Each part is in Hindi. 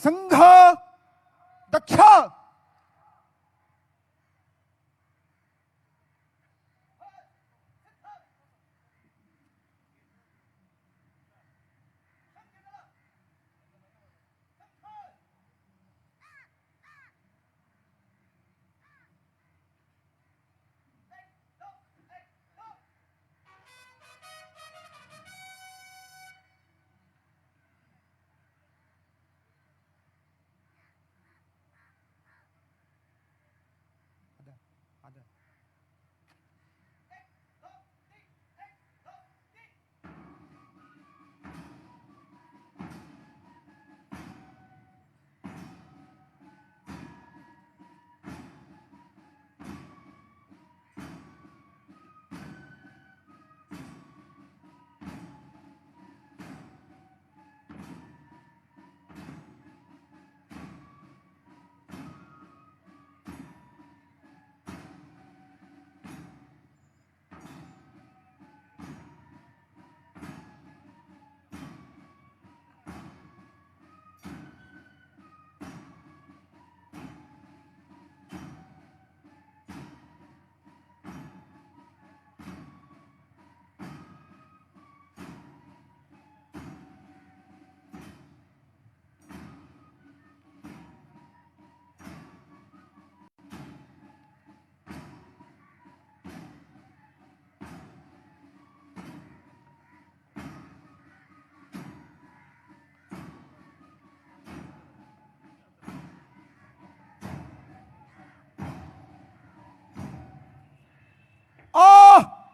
संघ दक्ष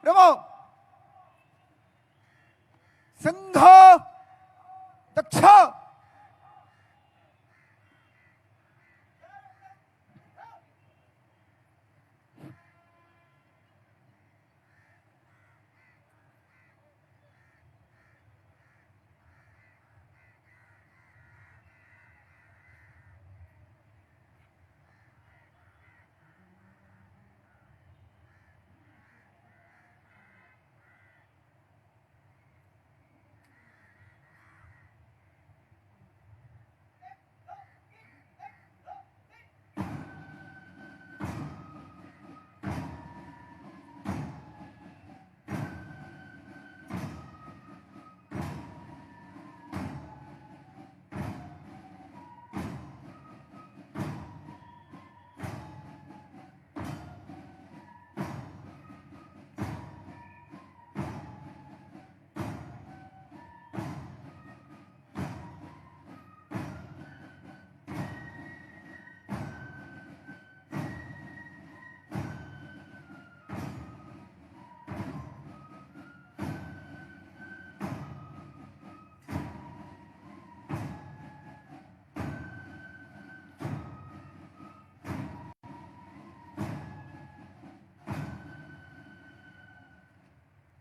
रमो संघ दक्ष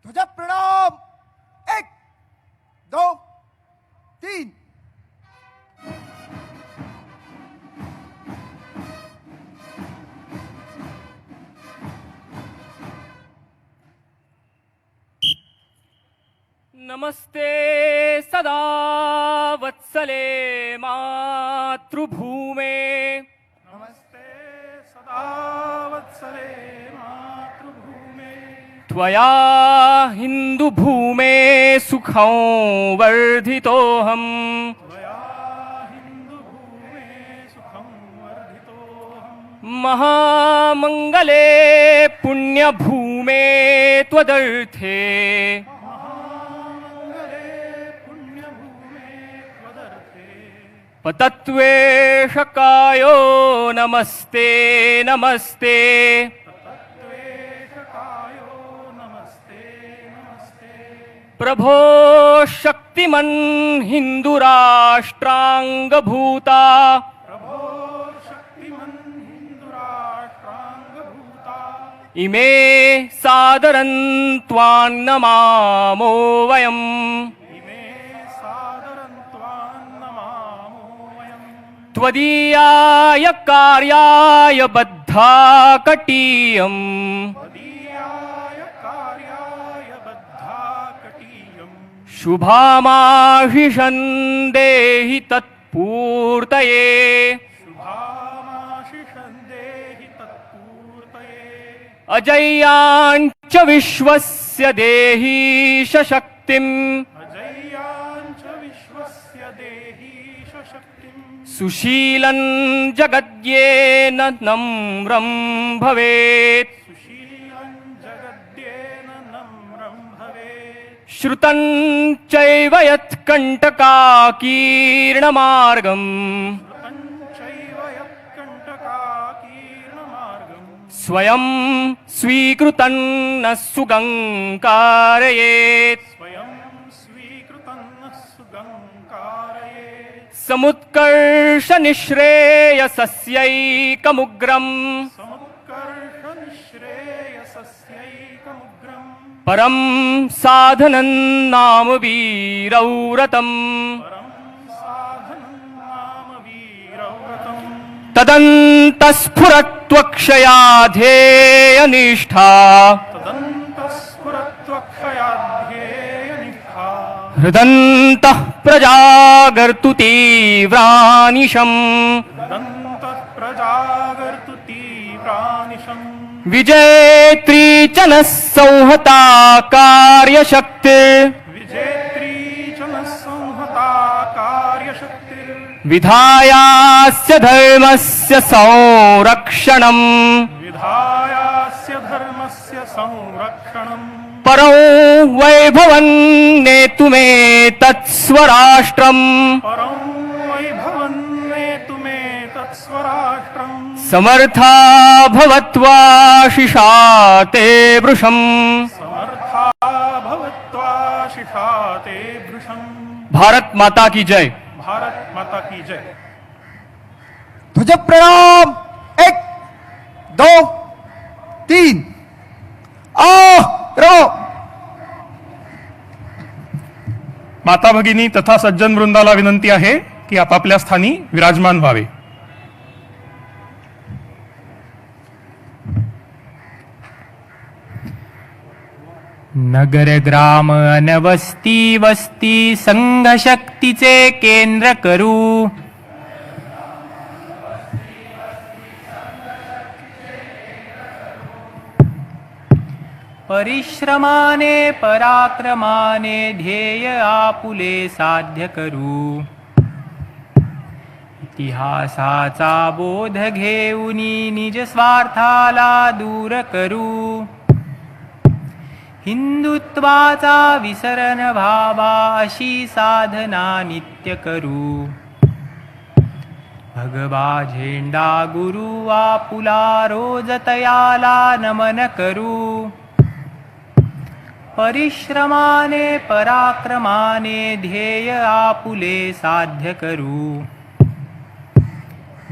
ध्वज प्रणाम 1 2 3 नमस्ते सदा वत्सले मातृभूमे नमस्ते सदा वत्सले मातृभूमे त्वया हिन्दुभूमे सुखं वर्धितोऽहम् त्वया हिन्दुभूमे सुखं वर्धितोऽहम् महामङ्गले पुण्यभूमे त्वदर्थे महामङ्गले पुण्यभूमे त्वदर्थे पतत्वेष कायो नमस्ते नमस्ते तत्त्वेशकायो नमस्ते नमस्ते प्रभो शक्तिमन् हिन्दुराष्ट्राङ्गभूता प्रभो शक्तिमन् हिन्दुराष्ट्राङ्गभूता इमे सादरं त्वान्नमामो वयम् इमे सादरं त्वान्नमामो वयम् त्वदीयाय कार्याय बद्धाकटीयम् त्वदीयाय कार्याय बद्धाकटीयम् शुभामाशिषं देहि तत्पूर्वकम् पूर्तये शुभामाशिषं देहि तत्पूर्तये अजय्याञ्च विश्वस्य देहि शक्तिम् अजय्याञ्च विश्वस्य देहि शक्तिं सुशीलं जगद्येन नम्रं भवेत् सुशीलं जगद्येन नम्रं भवेत् श्रुतं चैव यत्कण्टकाकीर्णमार्गम् पञ्चैव यत्कण्टकाकीर्णमार्गं स्वयं स्वीकृतं न सुगङ्कारयेत् स्वयं स्वीकृतं न सुगङ्कारयेत् समुत्कर्षनिःश्रेयसस्यैकमुग्रम् समुत्कर्षनिःश्रेयसस्यैकमुग्रम् परं साधनं नाम वीरव्रतम् परं साधनं नाम वीरव्रतम् तदन्तस्फुरत्वक्षयाध्येयनिष्ठा तदन्तस्फुरत्वक्षयाध्येयनिष्ठा हृदन्तः प्रजागर्तु तीव्रानिशम् दन्तः प्रजागर्तु तीव्रानिशम् विजेत्री च नः संहता कार्यशक्तिर् विजेत्री च नः संहता कार्यशक्तिर् विधायास्य धर्मस्य संरक्षणम् विधायास्य धर्मस्य संरक्षणम् परौ वैभवं नेतुमेतत्स्वराष्ट्रम् परं वैभवन्नेतुमेतत्स्वराष्ट्रम् समर्था भवत्वाशिषा ते वृषम् समर्था भवत्वा शिषा ते वृषम् भारत माता की जय। भारत माता की जय। ध्वज प्रणाम 1 2 3 रो माता भगिनी तथा सज्जन वृंदाला विनंती आहे की आपापल्या स्थानी विराजमान व्हावे. नगर ग्राम अनवस्ती वस्ती संघ शक्तीचे केंद्र करू. परिश्रमाने पराक्रमाने ध्येय आपुले साध्य करू. इतिहासाचा बोध घेऊनी निज स्वार्थाला दूर करू. हिंदुत्वाचा विसरण व्हावा अशी साधना नित्य करू. भगवा झेंडा गुरु आपुला रोज तयाला नमन करू. परिश्रमाने पराक्रमाने ध्येय आपुले साध्य करू.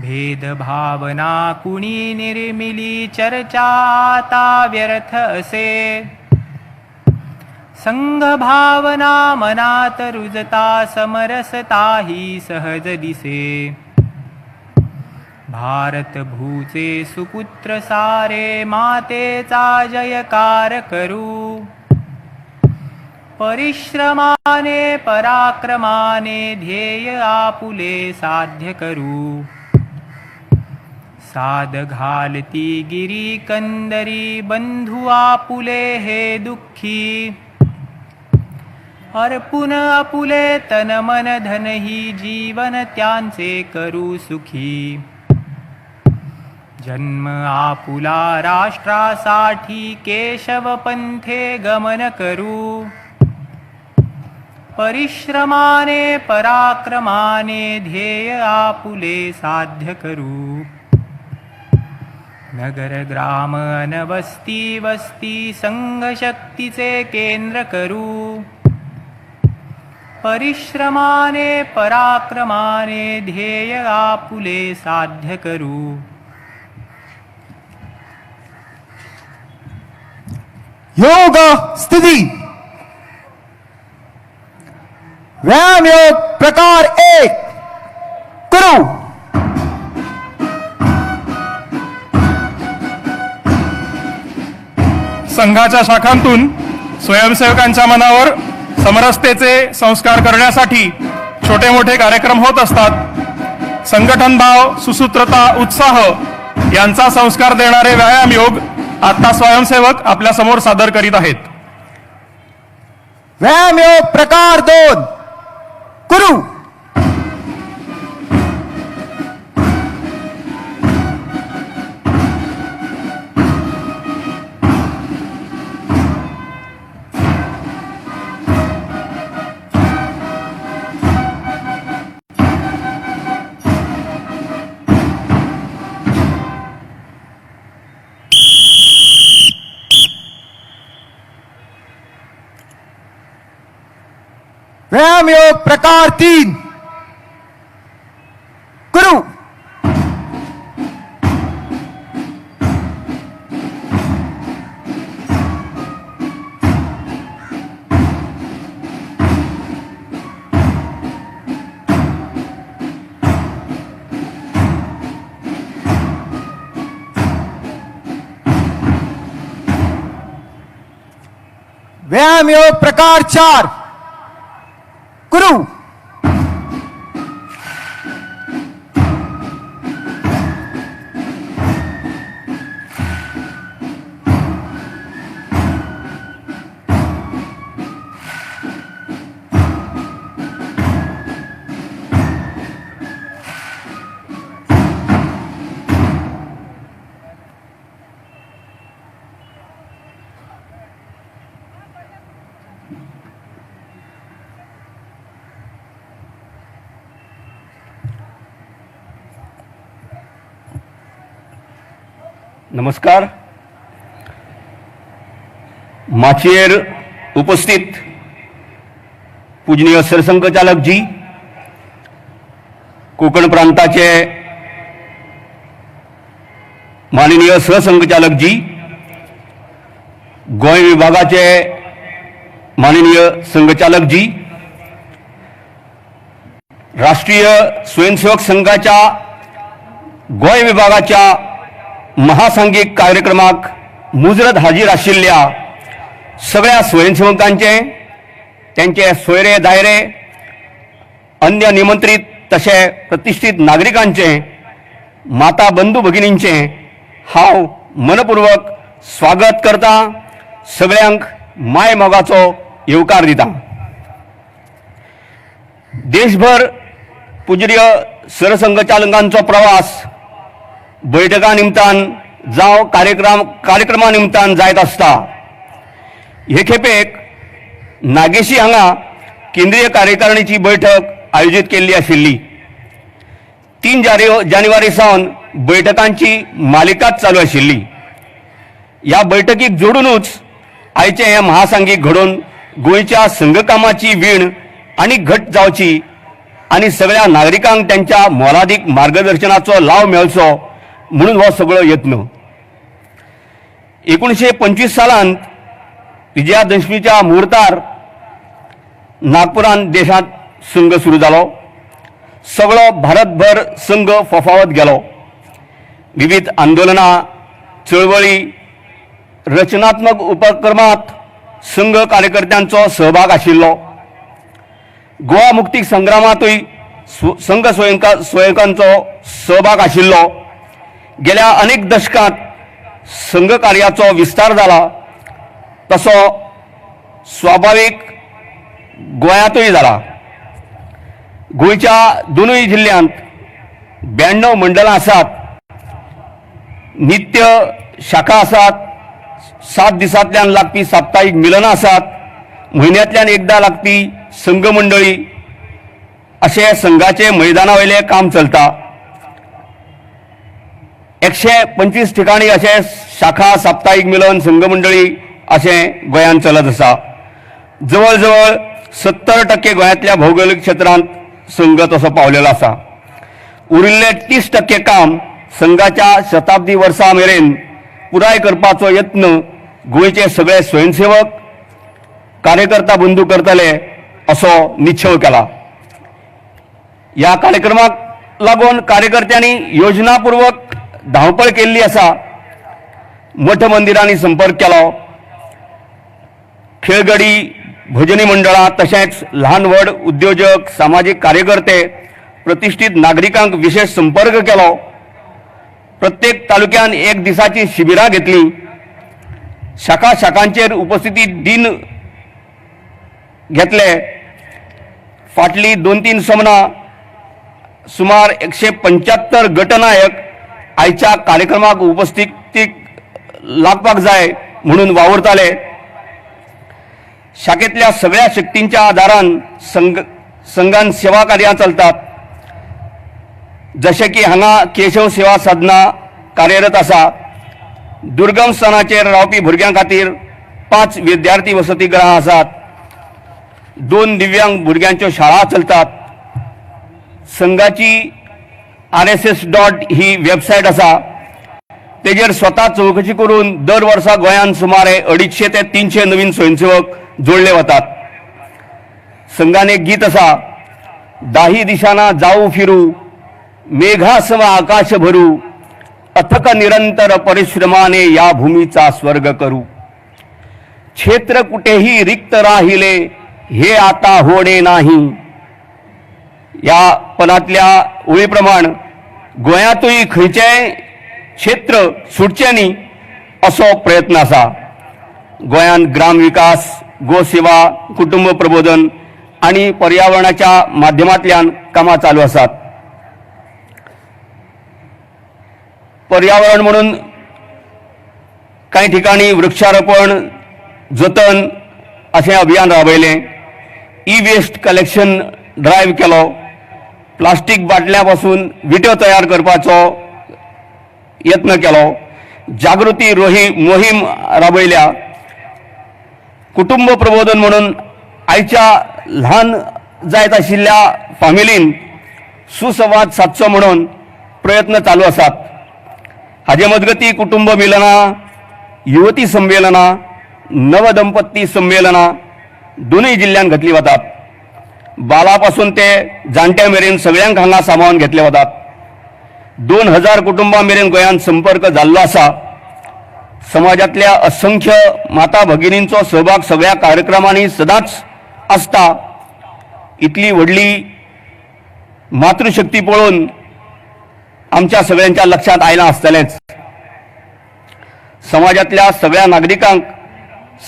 भेदभावना कुणी निर्मिली चर्चा आता व्यर्थ असे. संघ भावना मनात रुजता समरसता ही सहज दिसे. भारत भूचे सुपुत्र सारे मातेचा जयकार करू. परिश्रमाने पराक्रमाने ध्येय आपुले साध्य करू. साद घालती गिरी कंदरी बंधु आपुले हे दुःखी. अर्पुन आपुले तन मन धन ही जीवन त्यांचे करू सुखी. जन्म आपुला राष्ट्रासाठी केशव पंथे गमन करू. परिश्रमाने पराक्रमाने ध्येय आपुले साध्य करू. नगर ग्राम अनवस्ती वस्ती संघ शक्तीचे केंद्र करू. परिश्रमाने पराक्रमाने ध्येय आपुले साध्य करू. योग स्थिती व्यायाम योग प्रकार 1 करू. संघाच्या शाखांतून स्वयंसेवकांच्या मनावर समरसतेचे संस्कार करण्यासाठी छोटे मोठे कार्यक्रम होत असतात. संघटन भाव, सुसूत्रता, उत्साह यांचा संस्कार देणारे व्यायाम योग आता स्वयंसेवक आपल्या समोर सादर करीत आहेत. व्यायाम योग प्रकार 2 कुरु. व्यायाम योग प्रकार 3 कुरु. व्यायाम योग प्रकार 4 कुरु. नमस्कार. माचेर उपस्थित पूजनीय सरसंघचालक जी, कोकण प्रांताचे माननीय सहसंघचालक जी, गोय विभागाचे माननीय संघचालक जी, राष्ट्रीय स्वयंसेवक संघाच्या गोय विभागाच्या महासांघिक कार्यक्रमाक मुजरत हाजीर आशिल्ल्या सगळ्या स्वयंसेवकांचे, त्यांचे सोयरे दायरे, अन्य निमंत्रित तसे प्रतिष्ठित नागरिकांचे, माता बंधू भगिनींचे हांव मनपूर्वक स्वागत करता. सगळ्यांक माय मोगाचो येवकार दिता. देशभर पूजनीय सरसंघचालकांचो प्रवास बैठका निमतान जावं कार्यक्रमा निमतान जायत आसता. हे खेपेक नागेशी हांगा केंद्रीय कार्यकारिणीची बैठक आयोजीत केल्ली आशिल्ली. 3 जानेवारी सावन बैठकांची मालिकाच चालू आशिल्ली. ह्या बैठकीक जोडूनच आयचे हे महासांघिक घडोवन गोंयच्या संघकामाची वीण आनी घट जावची आनी सगळ्या नागरिकांक त्यांच्या मोलादीक मार्गदर्शनाचो लाव मेळचो म्हणून हो सगळो यत्न. 1925 सालांत विजयादशमीच्या मुहूर्तार नागपुरांत देशांत संघ सुरू जालो. सगळो भारतभर संघ फोफावत गेलो. विविध आंदोलनां, चळवळी, रचनात्मक उपक्रमांत संघ कार्यकर्त्यांचो सहभाग आशिल्लो. गोवा मुक्ती संग्रामांतूय संघ स्वयंसेवकांचो सहभाग आशिल्लो. गेल्या अनेक दशकांत संघ कार्याचो विस्तार जाला. तसो स्वाभाविक गोंयांतूय जाला. गोंयच्या दोनूय जिल्ल्यांत 92 मंडलां आसात. नित्य शाखा आसात. 7 दिसांतल्यान लागपी साप्ताहीक मिलनां आसात. म्हयन्यांतल्यान एकदां लागपी संघ मंडळी अशे संघाचे मैदाना वयले काम चलता. 125 ठिकाणी असे शाखा, साप्ताहिक मिलन, संघ मंडळी असे गोंयांत चलत आसा. जवळ 70% गोंयांतल्या भौगोलिक क्षेत्रांत संघ तसो पावलेलो आसा. उरिल्ले 30% काम संघाच्या शताब्दी वर्सा मेरेन पुराय करपाचो यत्न गोंयचे सगळे स्वयंसेवक, कार्यकर्ता बंधू करतले असो निश्चय केला. ह्या कार्यक्रमाक लागून कार्यकर्त्यांनी योजनापूर्वक धांवपळ केल्ली आसा. मठ मंदिरांनी संपर्क केलो. खेळगडी, भजनी मंडळां तशेंच ल्हान व्हड उद्योजक, सामाजीक कार्यकर्ते प्रतिष्ठीत नागरिकांक विशेष संपर्क केलो. प्रत्येक तालुक्यान एक दिसाची शिबिरां घेतली. शाखांचेर उपस्थिती दिन घेतले. फाटली 2-3 समनां सुमार 175 गटनायक आयच्या कार्यक्रमाक उपस्थितीक लागपाक जाय म्हणून वावुरताले. शाखेंतल्या सगळ्या शक्तींच्या आदारान संघान सेवा कार्यां चलतात. जशें की हांगा केशव सेवा साधना कार्यरत आसा. दुर्गम स्थानाचेर रावपी भुरग्यां खातीर 5 विद्यार्थी वसतिगृहां आसात. 2 दिव्यांग भुरग्यांच्यो शाळा चलतात. संघाची RSS ही वेबसायट आसा. तेजेर स्वता चौकशी करून दर वर्सा गोंयान सुमारे 250 ते 300 नवीन स्वयंसेवक जोडले वतात. संघान एक गीत आसा, दाही दिशांना जाऊ फिरू, मेघासम आकाश भरू, अथक निरंतर परिश्रमाने या भूमीचा स्वर्ग करू. क्षेत्र कुठेही रिक्त राहिले, हे आता होणे नाही. या पदातल्या ओळीप्रमाण गोंयांतूय खंयचेय क्षेत्र सुटचें न्ही असो प्रयत्न आसा. गोंयान ग्रामविकास, गोसेवा, कुटुंब प्रबोधन आणि पर्यावरणाच्या माध्यमांतल्यान कामां चालू आसात. पर्यावरण म्हणून काही ठिकाणी वृक्षारोपण, जतन अशें अभियान राबयलें. ई-वेस्ट कलेक्शन ड्रायव्ह केलो. प्लास्टीक बाटल्यां विट्यो तयार करपाचो यत्न केलो. जागृती मोहीम राबयल्या. कुटुंब प्रबोधन म्हणून आयच्या ल्हान जायत आशिल्ल्या फामिलीन सुसंवाद सादचो म्हणून प्रयत्न चालू आसात. हाजे मजगती कुटुंब मिलनां, युवती संमेलनां, नवदंपती संमेलनां दोनूय जिल्ह्यांत घेतली वतात. बालापासून ते जाणट्या मेरेन सगळ्यांक हांगा सांबाळून घेतले वतात. 2000 कुटुंबां मेरेन गोंयांत संपर्क जाल्लो आसा. समाजातल्या असंख्य माता भगिनींचो सहभाग सगळ्या कार्यक्रमांनी सदांच आसता. इतली व्हडली मातृशक्ती पळोवन आमच्या सगळ्यांच्या लक्षात आयलां आसतलेंच. समाजातल्या सगळ्या नागरिकांक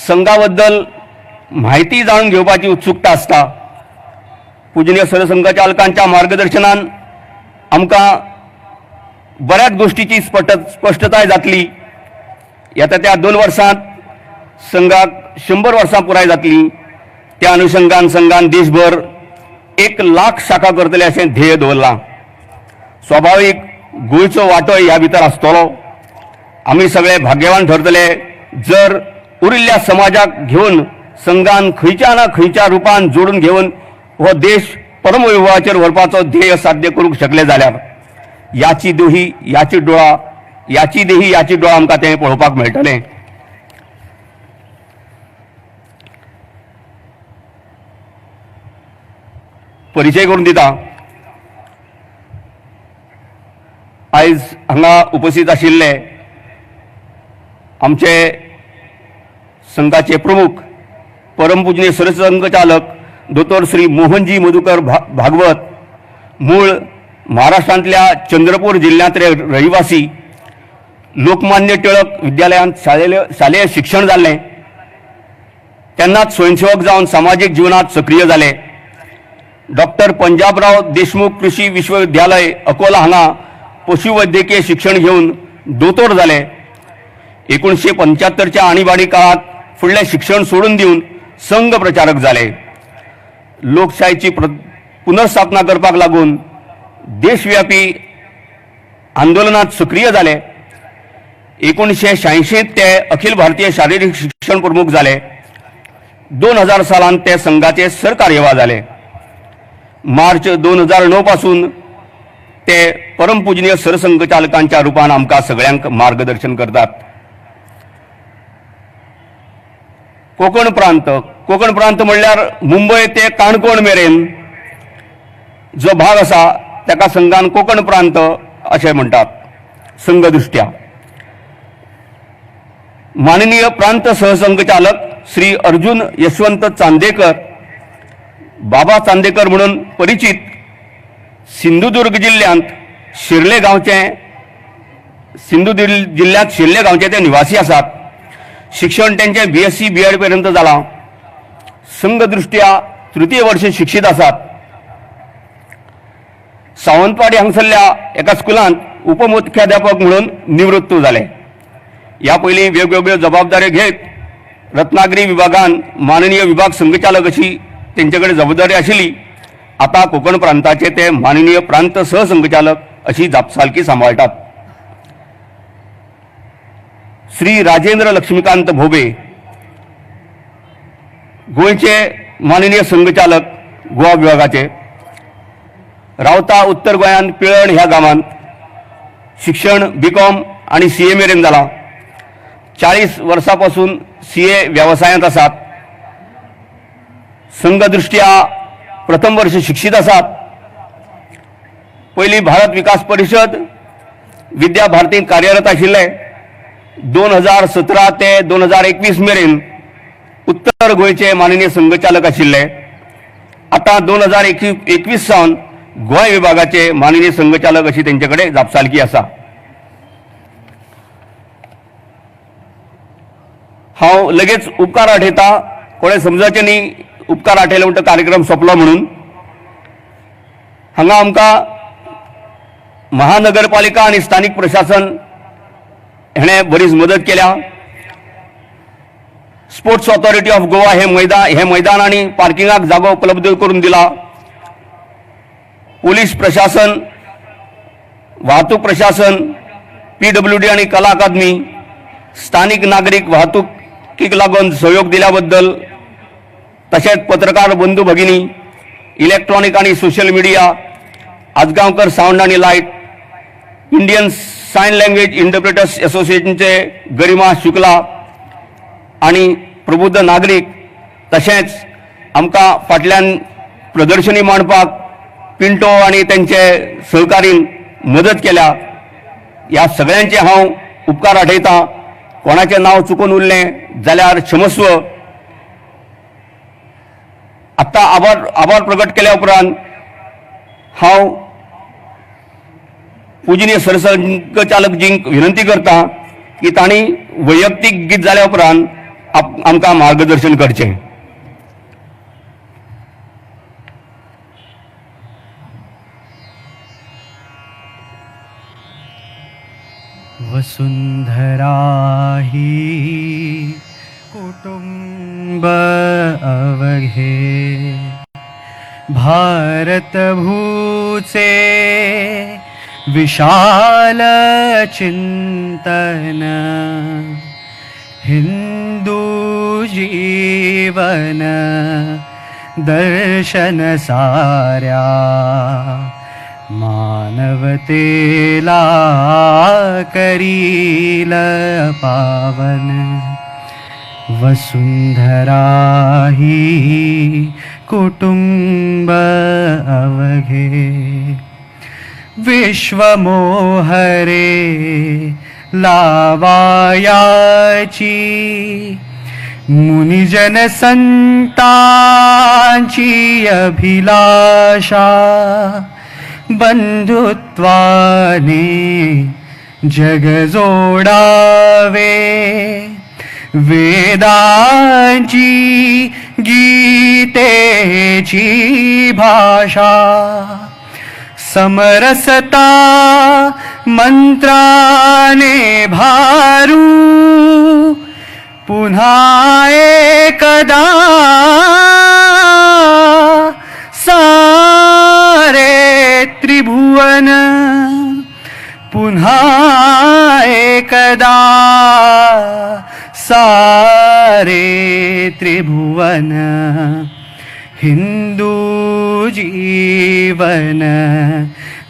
संघा बद्दल म्हायती जाणून घेवपाची उत्सुकता आसता. पूजनीय सरसंघचालकांच्या मार्गदर्शनान आमकां बऱ्याच गोष्टीची स्पश्टताय जातली. येता त्या 2 वर्सांत संघाक 100 वर्सां पुराय जातली. त्या अनुशंगान संघान देशभर 1 लाख शाखा करतले अशें ध्येय दवरलां. स्वाभावीक गोंयचो वांटोय ह्या भितर आसतलो. आमी सगळे भाग्यवान ठरतले जर उरिल्ल्या समाजाक घेवन संघान खंयच्या ना खंयच्या रुपान जोडून घेवन हो देश परमवैभवाचेर व्हरपाचो ध्येय साध्य करूंक शकले जाल्यार. याची देही याची डोळा आमकां तें पळोवपाक मेळटलें. परिचय करून दिता. आयज हांगा उपस्थित आशिल्ले आमचे संघाचे प्रमुख परमपूजनीय सरसंघचालक दोतोर श्री मोहनजी मधुकर भागवत, मूळ महाराष्ट्रांतल्या चंद्रपूर जिल्ह्यांतले रहिवासी. लोकमान्य टिळक विद्यालयांत शालेय शिक्षण जाल्लें. तेन्नाच स्वयंसेवक जावन सामाजीक जिवनांत सक्रिय जाले. डॉक्टर पंजाबराव देशमुख कृषी विश्वविद्यालय अकोला हांगा पशुवैद्यकीय शिक्षण घेवन दोतोर जाले. 1975च्या आणीबाणी काळात फुडलें शिक्षण सोडून दिवन संघ प्रचारक जाले. लोकशायेची पुनर्स्थापना करपाक लागून देशव्यापी आंदोलनात सक्रिय जाले. 1986 ते अखिल भारतीय शारीरिक शिक्षण प्रमुख जाले. 2000 सालांत ते संघाचे सरकार्यवाह जाले. मार्च 2009 पासून ते परमपूजनीय सरसंघचालकांच्या रुपान आमकां सगळ्यांक मार्गदर्शन करतात. कोकण प्रांत म्हणल्यार मुंबय ते काणकोण मेरेन जो भाग आसा ताका संघान कोकण प्रांत अशें म्हणटात संघ दृश्ट्या. माननीय प्रांत सहसंघचालक श्री अर्जुन यशवंत चांदेकर, बाबा चांदेकर म्हणून परिचित, सिंधुदुर्ग जिल्ह्यांत शिर्ले गांवचे सिंधुदुर्ग जिल्ह्यात शिर्ले गांवचे ते निवासी आसात. शिक्षण त्यांचे BSc BEd पर्यंत जालां. संघदृष्ट्या तृतीय वर्ष शिक्षित आसात. सावंतवाडी हांगसरल्या एका स्कुलांत उपमुख्याध्यापक म्हणून निवृत्त जाले. ह्या पयलीं वेगवेगळ्यो जबाबदाऱ्यो घेत रत्नागिरी विभागान माननीय विभाग संघचालक अशी तेंचे कडेन जबाबदारी आशिल्ली. आता कोकण प्रांताचे ते माननीय प्रांत सहसंघचालक अशी जापसालकी सांबाळटात. श्री राजेंद्र लक्ष्मीकांत भोबे गोंयचे माननीय संघचालक गोवा विभागाचे. रावता उत्तर गोंयांत पिळण ह्या गांवांत शिक्षण BCom आणि CA मेरेन जालां. 40 वर्सां पासून CA व्यवसायांत आसात. संघदृष्ट्या प्रथम वर्ष शिक्षित आसात. पयलीं भारत विकास परिषद विद्या भारतींत कार्यरत आशिल्ले. 2017 ते 2021 मेरेन उत्तर गोंयचे माननीय संघचालक आशिल्ले. आता 2021 सावन गोंय विभागाचे माननीय संघचालक अशी तेंचे कडेन जापसालकी आसा. हांव लगेच उपकार आठयता. कोणें समजाचें न्ही उपकार आठयले म्हणटा कार्यक्रम सोंपलो म्हणून. हांगा आमकां महानगरपालिका आनी स्थानीक प्रशासन हेणें बरीच मदत केल्या. स्पोर्ट्स ऑथॉरिटी ऑफ गोवा हे मैदान आनी पार्किंगाक जागो उपलब्ध करून दिला. पोलीस प्रशासन, वाहतूक प्रशासन, PWD आनी कला अकादमी, स्थानिक नागरीक वाहतुकीक लागून सहयोग दिल्या बद्दल, तशेंच पत्रकार बंधू भगिनी, इलेक्ट्रॉनिक आनी सोशल मिडिया, आजगांवकर सावंड आनी light, Indian sign language interpreters असोसिएशनचे गरिमा शुक्ला आणि प्रबुद्ध नागरिक, तशेंच आमकां फाटल्यान प्रदर्शनी मांडपाक पिंटो आणि त्यांचे सहकारीन मदत केल्या. ह्या सगळ्यांचे हांव उपकार आठयतां. कोणाचें नांव चुकून उरलें जाल्यार क्षमस्व. आत्तां आभार प्रगट केल्या उपरांत हांव पूजनीय सरसंघचालकजींक विनंती करता की तांणी वैयक्तीक गीत जाल्या उपरांत आमकां मार्गदर्शन करचें. वसुंधरा ही कुटुंब अवघे, भारत भूचे विशाल चिंतन, हिंदू जीवन दर्शन साऱ्या, मानवतेला करील पावन. वसुंधरा ही कुटुंब अवघे, विश्वमोहरे लावायाची, मुनिजन संतांची अभिलाषा, बंधुत्वाने जग जोडावे, वेदांची गीतेची भाषा, समरसता मंत्राने भारू, पुन्हा एकदा सारे त्रिभुवन, पुन्हा एकदा सारे त्रिभुवन. हिंदू जीवन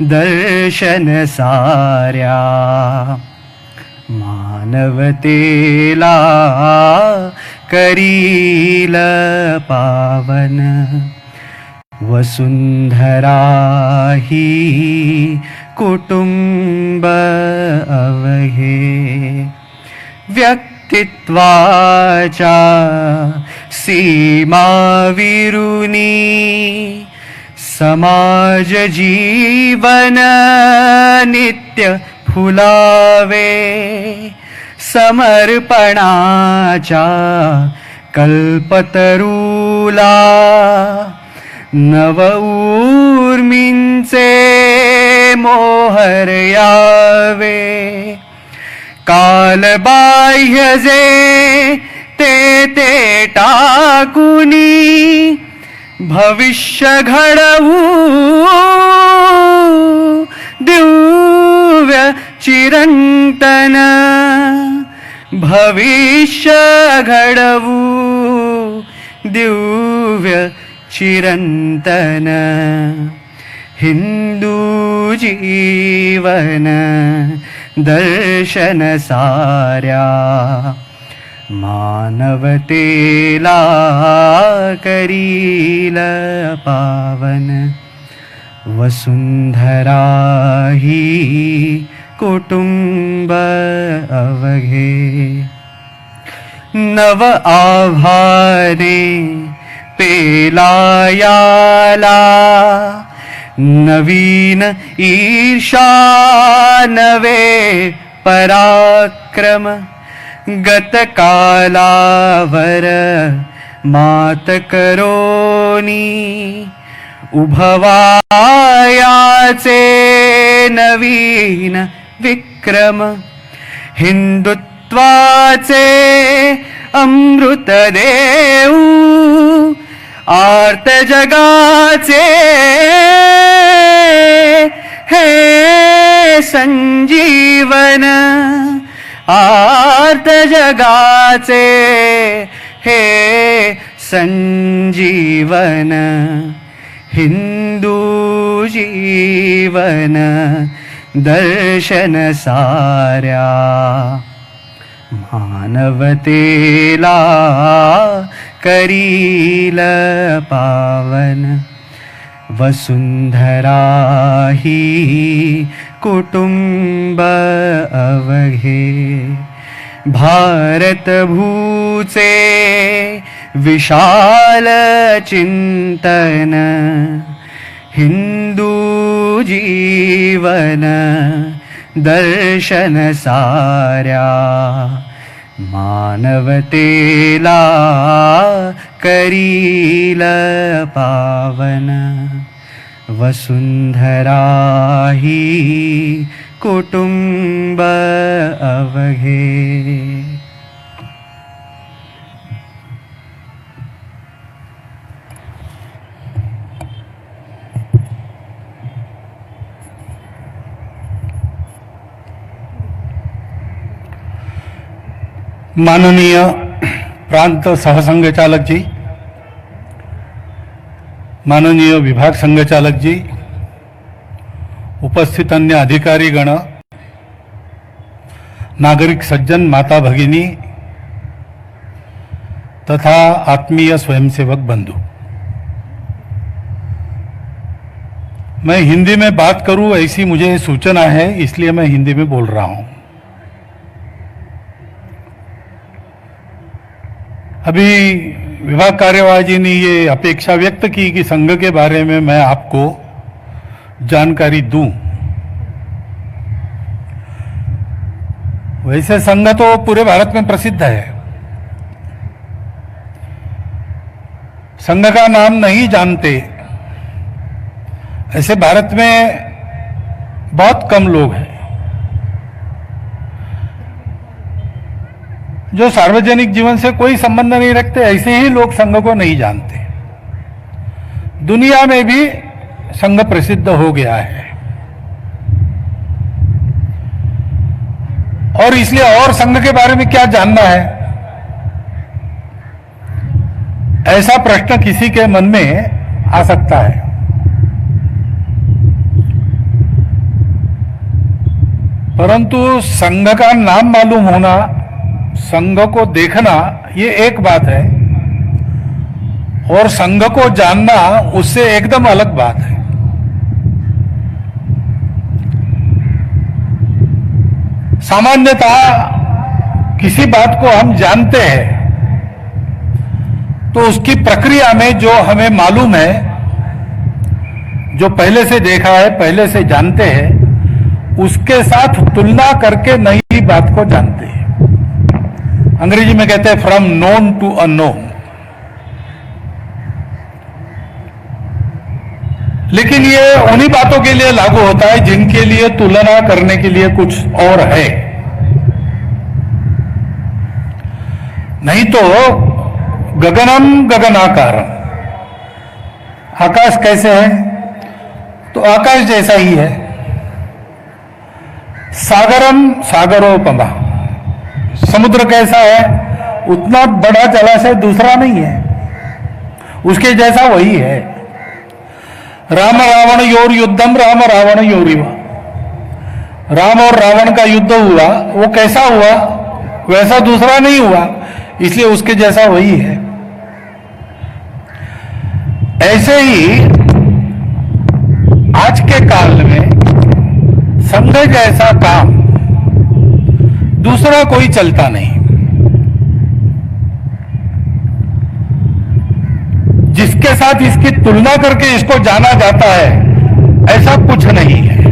दर्शन साऱ्या, मानवतेला करील पावन. वसुंधरा ही कुटुंब अवघे, व्यक्तित्वाच्या सीमा विरुनी, समाज जीवन नित्य फुलावे समर्पणाच्या कल्पतरूला नव ऊर्मिंचे मोहर यावे कालबाह्य जे ते टाकुनी भविष्य घडवू दिव्य चिरंतन भविष्य घडवू दिव्य चिरंतन हिंदू जीवन दर्शन साऱ्या मानवतेला करील पावन वसुंधरा ही कुटुंब अवघे नव आव्हाने पेलायाला नवीन ईर्षा नवे पराक्रम गतकालावर मात करोनी उभवायाचे नवीन विक्रम हिंदुत्वाचे अमृत देऊ आर्त जगाचे हे संजीवन आर्त जगाचे हे संजीवन हिंदू जीवन दर्शन साऱ्या मानवतेला करील पावन वसुंधरा ही कुटुंब अवघे भारत भूचे विशाल चिंतन हिंदू जीवन दर्शन साऱ्या मानवतेला करील पावन वसुंधरा ही कुटुंब अवघे. माननीय प्रांत सहसंघचालक जी, माननीय विभाग संघचालक जी, उपस्थित अन्य अधिकारी गण, नागरिक सज्जन, माता भगिनी तथा आत्मीय स्वयंसेवक बंधु, मैं हिंदी में बात करूं ऐसी मुझे सूचना है, इसलिए मैं हिंदी में बोल रहा हूं. अभी विभाग कार्यवाह जी ने ये अपेक्षा व्यक्त की कि संघ के बारे में मैं आपको जानकारी दूं. वैसे संघ तो पूरे भारत में प्रसिद्ध है. संघ का नाम नहीं जानते ऐसे भारत में बहुत कम लोग हैं. जो सार्वजनिक जीवन से कोई संबंध नहीं रखते ऐसे ही लोग संघ को नहीं जानते. दुनिया में भी संघ प्रसिद्ध हो गया है और इसलिए और संघ के बारे में क्या जानना है, ऐसा प्रश्न किसी के मन में आ सकता है. परंतु संघ का नाम मालूम होना, संघ को देखना ये एक बात है और संघ को जानना उससे एकदम अलग बात है. सामान्यतः किसी बात को हम जानते हैं तो उसकी प्रक्रिया में जो हमें मालूम है जो पहले से देखा है, पहले से जानते हैं, उसके साथ तुलना करके नई बात को जानते हैं। अंग्रेजी में कहते हैं फ्रॉम नोन टू अननोन। लेकिन ये उन्हीं बातों के लिए लागू होता है जिनके लिए तुलना करने के लिए कुछ और है। नहीं तो गगनम गगनाकारम, आकाश कैसे है? तो आकाश जैसा ही है। सागरम सागरोपमा, समुद्र कैसा है? उतना बड़ा जलाशय दूसरा नहीं है, उसके जैसा वही है। राम रावण योर युद्धम राम रावण योरिव, राम और रावण का युद्ध हुआ, वो कैसा हुआ? वैसा दूसरा नहीं हुआ, इसलिए उसके जैसा वही है। ऐसे ही आज के काल में संघ जैसा काम दूसरा कोई चलता नहीं। जिसके साथ इसकी तुलना करके इसको जाना जाता है, ऐसा कुछ नहीं है।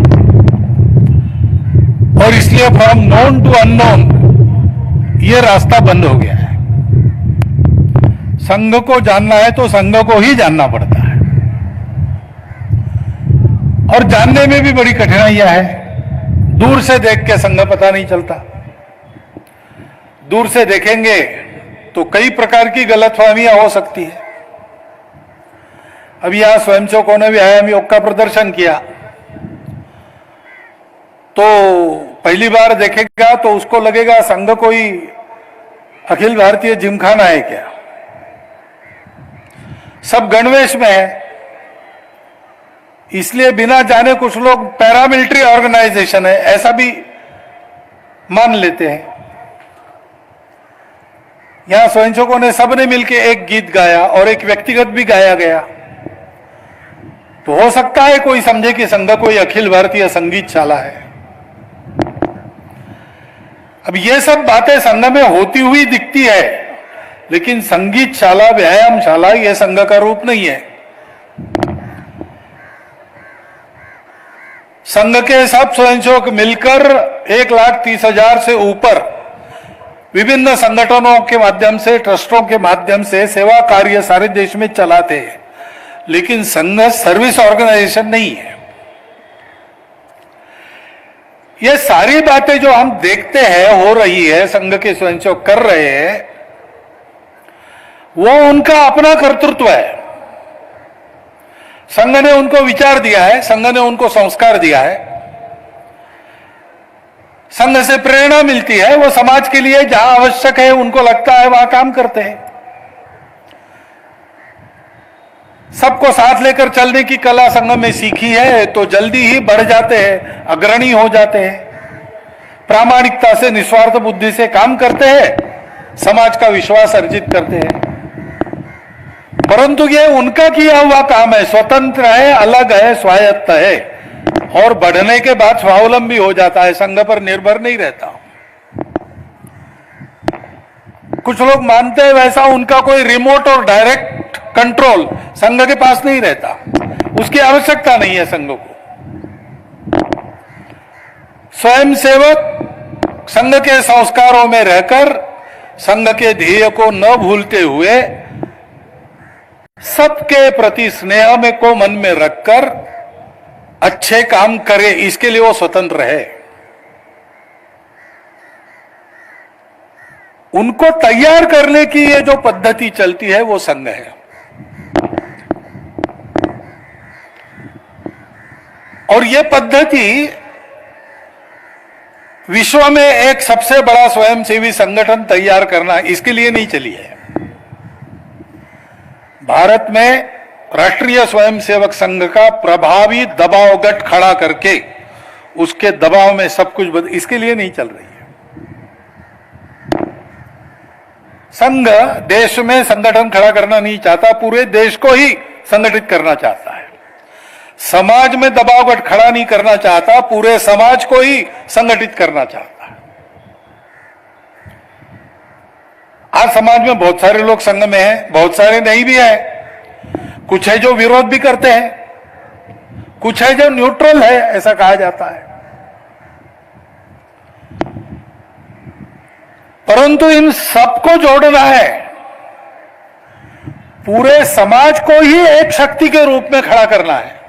और इसलिए फ्रॉम नोन टू अननोन ये रास्ता बंद हो गया है। संघ को जानना है तो संघ को ही जानना पड़ता है, और जानने में भी बड़ी कठिनाइयां हैं। दूर से देख के संघ पता नहीं चलता। दूर से देखेंगे तो कई प्रकार की गलतफहमियां हो सकती है। अभी यहां स्वयंसेवकों ने व्यायाम योग का प्रदर्शन किया, तो पहली बार देखेगा तो उसको लगेगा संघ कोई अखिल भारतीय जिमखाना है क्या, सब गणवेश में है। इसलिए बिना जाने कुछ लोग पैरामिलिट्री ऑर्गेनाइजेशन है ऐसा भी मान लेते हैं। यहां स्वयंसेवकों ने सबने मिलकर एक गीत गाया और एक व्यक्तिगत भी गाया गया, तो हो सकता है कोई समझे कि संघ कोई अखिल भारतीय संगीत शाला है। अब ये सब बातें संघ में होती हुई दिखती है, लेकिन संगीत शाला, व्यायाम शाला यह संघ का रूप नहीं है। संघ के सब स्वयंसेवक मिलकर 1,30,000 से ऊपर विभिन्न संगठनों के माध्यम से, ट्रस्टों के माध्यम से सेवा कार्य सारे देश में चलाते हैं, लेकिन संघ सर्विस ऑर्गेनाइजेशन नहीं है। ये सारी बातें जो हम देखते हैं हो रही है, संघ के स्वयंसेवक कर रहे हैं, वो उनका अपना कर्तृत्व है। संघ ने उनको विचार दिया है, संघ ने उनको संस्कार दिया है, संघ से प्रेरणा मिलती है। वो समाज के लिए जहां आवश्यक है, उनको लगता है वहां काम करते हैं। सबको साथ लेकर चलने की कला संघ में सीखी है, तो जल्दी ही बढ़ जाते हैं, अग्रणी हो जाते हैं, प्रामाणिकता से, निस्वार्थ बुद्धि से काम करते हैं, समाज का विश्वास अर्जित करते हैं। परंतु ये उनका किया हुआ काम है, स्वतंत्र है, अलग है, स्वायत्त है, और बढ़ने के बाद स्वावलंबी हो जाता है, संघ पर निर्भर नहीं रहता। कुछ लोग मानते हैं वैसा उनका कोई रिमोट और डायरेक्ट कंट्रोल संघ के पास नहीं रहता, उसकी आवश्यकता नहीं है संघ को। स्वयंसेवक संघ के संस्कारों में रहकर, संघ के ध्येय को न भूलते हुए, सबके प्रति स्नेह में को मन में रखकर अच्छे काम करे, इसके लिए वो स्वतंत्र है। उनको तैयार करने की ये जो पद्धति चलती है वो संघ है। और ये पद्धति विश्व में एक सबसे बड़ा स्वयंसेवी संगठन तैयार करना, इसके लिए नहीं चली है। भारत में राष्ट्रीय स्वयंसेवक संघ का प्रभावी दबाव गठ खड़ा करके उसके दबाव में सब कुछ इसके लिए नहीं चल रही है। संघ देश में संगठन खड़ा करना नहीं चाहता, पूरे देश को ही संगठित करना चाहता है। समाज में दबाव गठ खड़ा नहीं करना चाहता, पूरे समाज को ही संगठित करना चाहता है। आज समाज में बहुत सारे लोग संघ में हैं, बहुत सारे नहीं भी हैं, कुछ है जो विरोध भी करते हैं। कुछ है जो न्यूट्रल है, ऐसा कहा जाता है। परंतु इन सबको जोड़ना है, पूरे समाज को ही एक शक्ति के रूप में खड़ा करना है।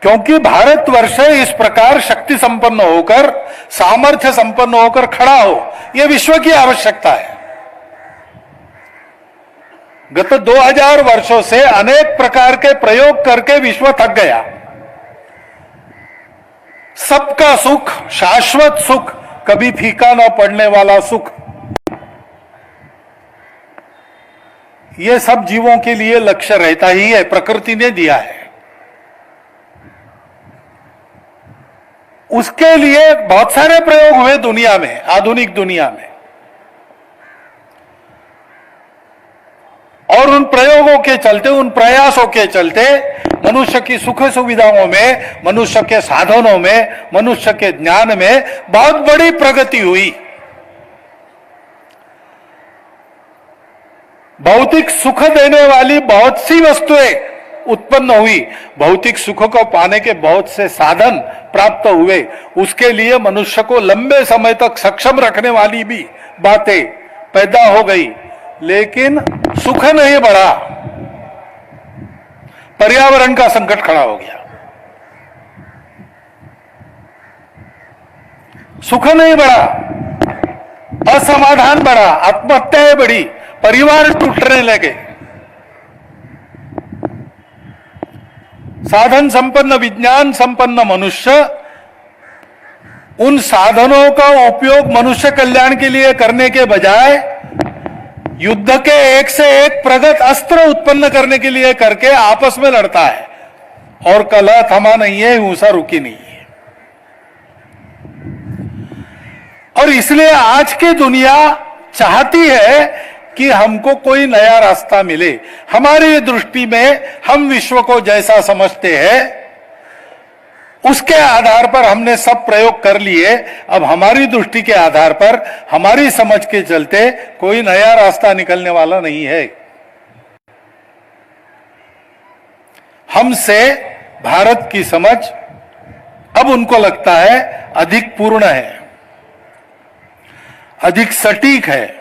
क्योंकि भारतवर्ष इस प्रकार शक्ति संपन्न होकर, सामर्थ्य संपन्न होकर खड़ा हो, यह विश्व की आवश्यकता है। गत 2000 वर्षों से अनेक प्रकार के प्रयोग करके विश्व थक गया। सबका सुख, शाश्वत सुख, कभी फीका न पड़ने वाला सुख, यह सब जीवों के लिए लक्ष्य रहता ही है, प्रकृति ने दिया है। उसके लिए बहुत सारे प्रयोग हुए दुनिया में, आधुनिक दुनिया में, और उन प्रयोगों के चलते, उन प्रयासों के चलते मनुष्य की सुख सुविधाओं में, मनुष्य के साधनों में, मनुष्य के ज्ञान में बहुत बड़ी प्रगति हुई। भौतिक सुख देने वाली बहुत सी वस्तुएं उत्पन्न हुई, भौतिक सुख को पाने के बहुत से साधन प्राप्त हुए, उसके लिए मनुष्य को लंबे समय तक सक्षम रखने वाली भी बातें पैदा हो गई, लेकिन सुख नहीं बढ़ा। पर्यावरण का संकट खड़ा हो गया, सुख नहीं बढ़ा, असमाधान बढ़ा, आत्महत्याएं बढ़ी, परिवार टूटने लगे। साधन संपन्न, विज्ञान संपन्न मनुष्य उन साधनों का उपयोग मनुष्य कल्याण के लिए करने के बजाय युद्ध के एक से एक प्रगत अस्त्र उत्पन्न करने के लिए करके आपस में लड़ता है, और कलह थमा नहीं है, हिंसा रुकी नहीं है। और इसलिए आज की दुनिया चाहती है कि हमको कोई नया रास्ता मिले। हमारी दृष्टि में हम विश्व को जैसा समझते हैं उसके आधार पर हमने सब प्रयोग कर लिए। अब हमारी दृष्टि के आधार पर, हमारी समझ के चलते कोई नया रास्ता निकलने वाला नहीं है। हमसे भारत की समझ अब उनको लगता है अधिक पूर्ण है, अधिक सटीक है।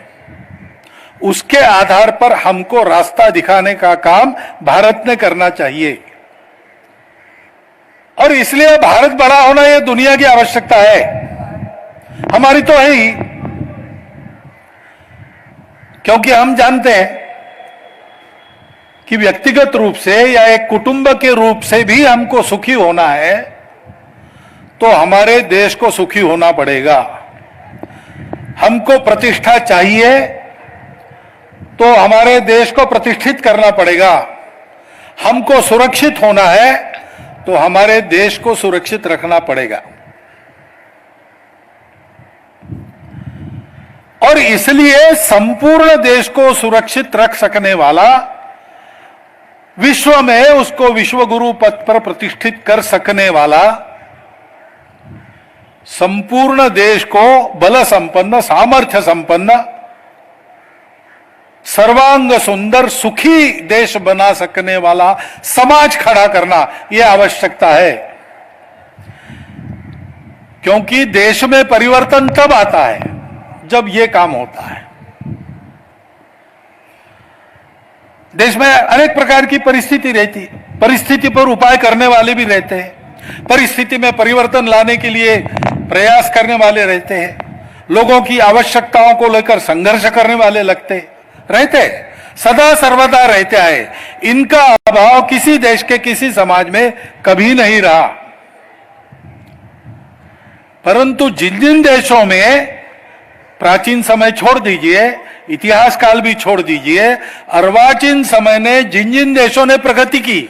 उसके आधार पर हमको रास्ता दिखाने का काम भारत ने करना चाहिए, और इसलिए भारत बड़ा होना यह दुनिया की आवश्यकता है, हमारी तो है ही। क्योंकि हम जानते हैं कि व्यक्तिगत रूप से या एक कुटुंब के रूप से भी हमको सुखी होना है, तो हमारे देश को सुखी होना पड़ेगा। हमको प्रतिष्ठा चाहिए तो हमारे देश को प्रतिष्ठित करना पड़ेगा। हमको सुरक्षित होना है तो हमारे देश को सुरक्षित रखना पड़ेगा। और इसलिए संपूर्ण देश को सुरक्षित रख सकने वाला, विश्व में उसको विश्व गुरु पद पर प्रतिष्ठित कर सकने वाला, संपूर्ण देश को बल संपन्न, सामर्थ्य संपन्न, सर्वांग सुंदर, सुखी देश बना सकने वाला समाज खड़ा करना यह आवश्यकता है। क्योंकि देश में परिवर्तन तब आता है जब यह काम होता है। देश में अनेक प्रकार की परिस्थिति रहती है, परिस्थिति पर उपाय करने वाले भी रहते हैं, परिस्थिति में परिवर्तन लाने के लिए प्रयास करने वाले रहते हैं, लोगों की आवश्यकताओं को लेकर संघर्ष करने वाले रहते, सदा सर्वदा रहते हैं। इनका अभाव किसी देश के, किसी समाज में कभी नहीं रहा। परंतु जिन जिन देशों में, प्राचीन समय छोड़ दीजिए, इतिहास काल भी छोड़ दीजिए, अर्वाचीन समय ने जिन जिन देशों ने प्रगति की,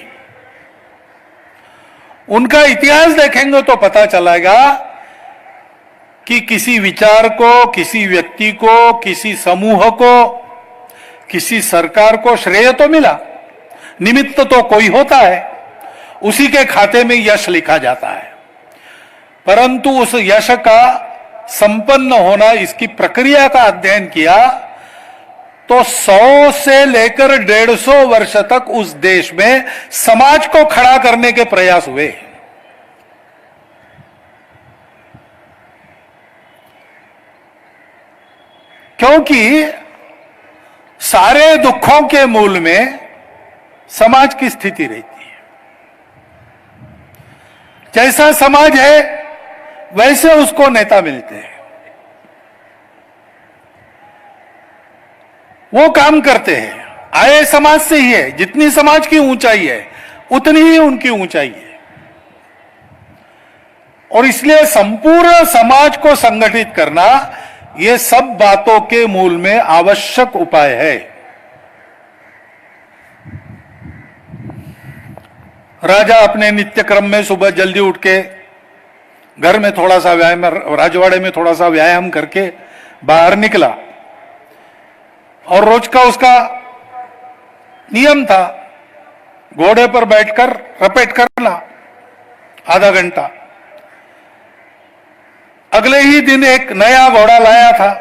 उनका इतिहास देखेंगे तो पता चलेगा कि किसी विचार को, किसी व्यक्ति को, किसी समूह को, किसी सरकार को श्रेय तो मिला, निमित्त तो कोई होता है, उसी के खाते में यश लिखा जाता है। परंतु उस यश का संपन्न होना, इसकी प्रक्रिया का अध्ययन किया तो 100 से लेकर 150 वर्ष तक उस देश में समाज को खड़ा करने के प्रयास हुए। क्योंकि सारे दुखों के मूल में समाज की स्थिति रहती है। जैसा समाज है वैसे उसको नेता मिलते हैं, वो काम करते हैं। आए समाज से ही है, जितनी समाज की ऊंचाई है उतनी ही उनकी ऊंचाई है। और इसलिए संपूर्ण समाज को संगठित करना ये सब बातों के मूल में आवश्यक उपाय है। राजा अपने नित्य क्रम में सुबह जल्दी उठ के घर में थोड़ा सा व्यायाम, राजवाड़े में थोड़ा सा व्यायाम करके बाहर निकला और रोज का उसका नियम था घोड़े पर बैठकर रपेट करना आधा घंटा। अगले ही दिन एक नया घोड़ा लाया था,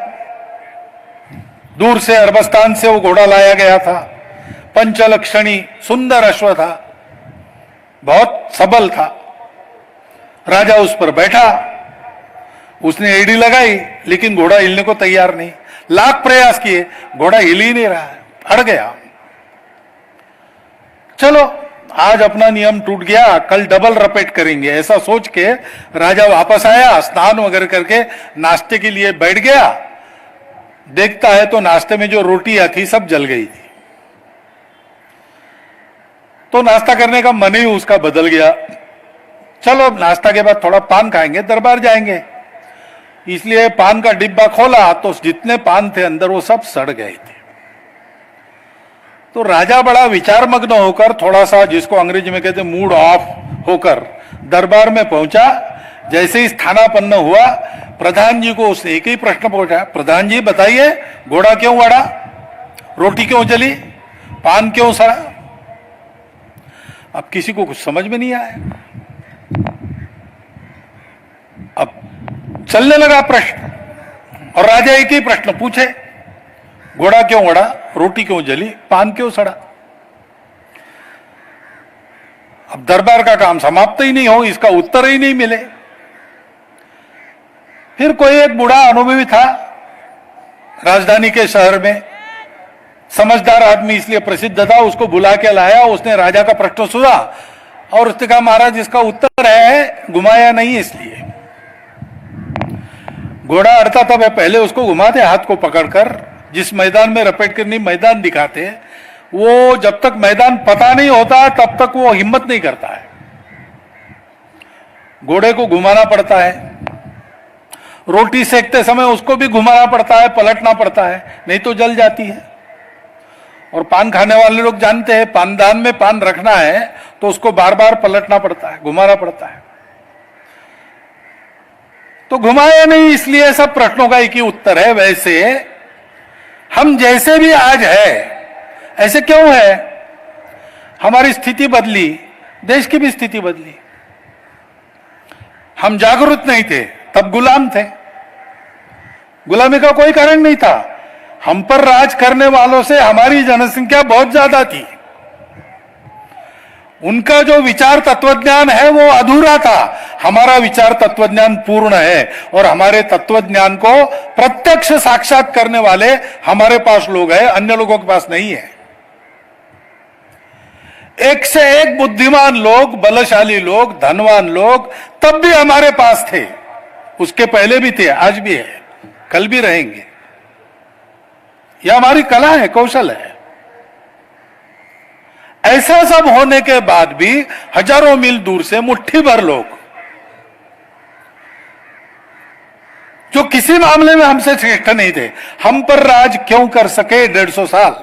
दूर से अरबस्तान से वो घोड़ा लाया गया था। पंचलक्षणी सुंदर अश्व था, बहुत सबल था। राजा उस पर बैठा, उसने एड़ी लगाई लेकिन घोड़ा हिलने को तैयार नहीं। लाख प्रयास किए, घोड़ा हिल ही नहीं रहा, अड़ गया। चलो आज अपना नियम टूट गया, कल डबल रपेट करेंगे, ऐसा सोच के राजा वापस आया, स्नान वगैरह करके नाश्ते के लिए बैठ गया। देखता है तो नाश्ते में जो रोटियां थी सब जल गई थी। तो नाश्ता करने का मन ही उसका बदल गया। चलो नाश्ता के बाद थोड़ा पान खाएंगे, दरबार जाएंगे। इसलिए पान का डिब्बा खोला तो जितने पान थे अंदर वो सब सड़ गए थे। तो राजा बड़ा विचार मग्न होकर, थोड़ा सा जिसको अंग्रेजी में कहते मूड ऑफ होकर दरबार में पहुंचा। जैसे ही स्थानापन्न हुआ, प्रधान जी को उसने एक ही प्रश्न पूछा, प्रधान जी बताइए घोड़ा क्यों अड़ा, रोटी क्यों जली, पान क्यों सड़ा। अब किसी को कुछ समझ में नहीं आया। अब चलने लगा प्रश्न और राजा एक ही प्रश्न पूछे, घोड़ा क्यों अड़ा, रोटी क्यों जली, पान क्यों सड़ा। अब दरबार का काम समाप्त ही नहीं हो, इसका उत्तर ही नहीं मिले। फिर कोई एक बूढ़ा अनुभवी था राजधानी के शहर में, समझदार आदमी इसलिए प्रसिद्ध था, उसको बुला के लाया। उसने राजा का प्रश्न सुना और उसने कहा महाराज इसका उत्तर है, घुमाया नहीं इसलिए। घोड़ा अड़ता था, पहले उसको घुमाते हाथ को पकड़कर, जिस मैदान में रपेट करनी मैदान दिखाते। वो जब तक मैदान पता नहीं होता तब तक वो हिम्मत नहीं करता है। घोड़े को घुमाना पड़ता है, रोटी सेकते समय उसको भी घुमाना पड़ता है, पलटना पड़ता है, नहीं तो जल जाती है। और पान खाने वाले लोग जानते हैं, पानदान में पान रखना है तो उसको बार बार पलटना पड़ता है, घुमाना पड़ता है। तो घुमाया नहीं, इसलिए सब प्रश्नों का एक ही उत्तर है। वैसे हम जैसे भी आज है ऐसे क्यों है, हमारी स्थिति बदली, देश की भी स्थिति बदली। हम जागरूक नहीं थे, तब गुलाम थे, गुलामी का कोई कारण नहीं था। हम पर राज करने वालों से हमारी जनसंख्या बहुत ज्यादा थी। उनका जो विचार तत्वज्ञान है वो अधूरा था, हमारा विचार तत्वज्ञान पूर्ण है। और हमारे तत्वज्ञान को प्रत्यक्ष साक्षात करने वाले हमारे पास लोग हैं, अन्य लोगों के पास नहीं है। एक से एक बुद्धिमान लोग, बलशाली लोग, धनवान लोग तब भी हमारे पास थे, उसके पहले भी थे, आज भी है, कल भी रहेंगे। यह हमारी कला है, कौशल है। ऐसा सब होने के बाद भी हजारों मील दूर से मुट्ठी भर लोग जो किसी मामले में हमसे श्रेष्ठ नहीं थे, हम पर राज क्यों कर सके 150 साल।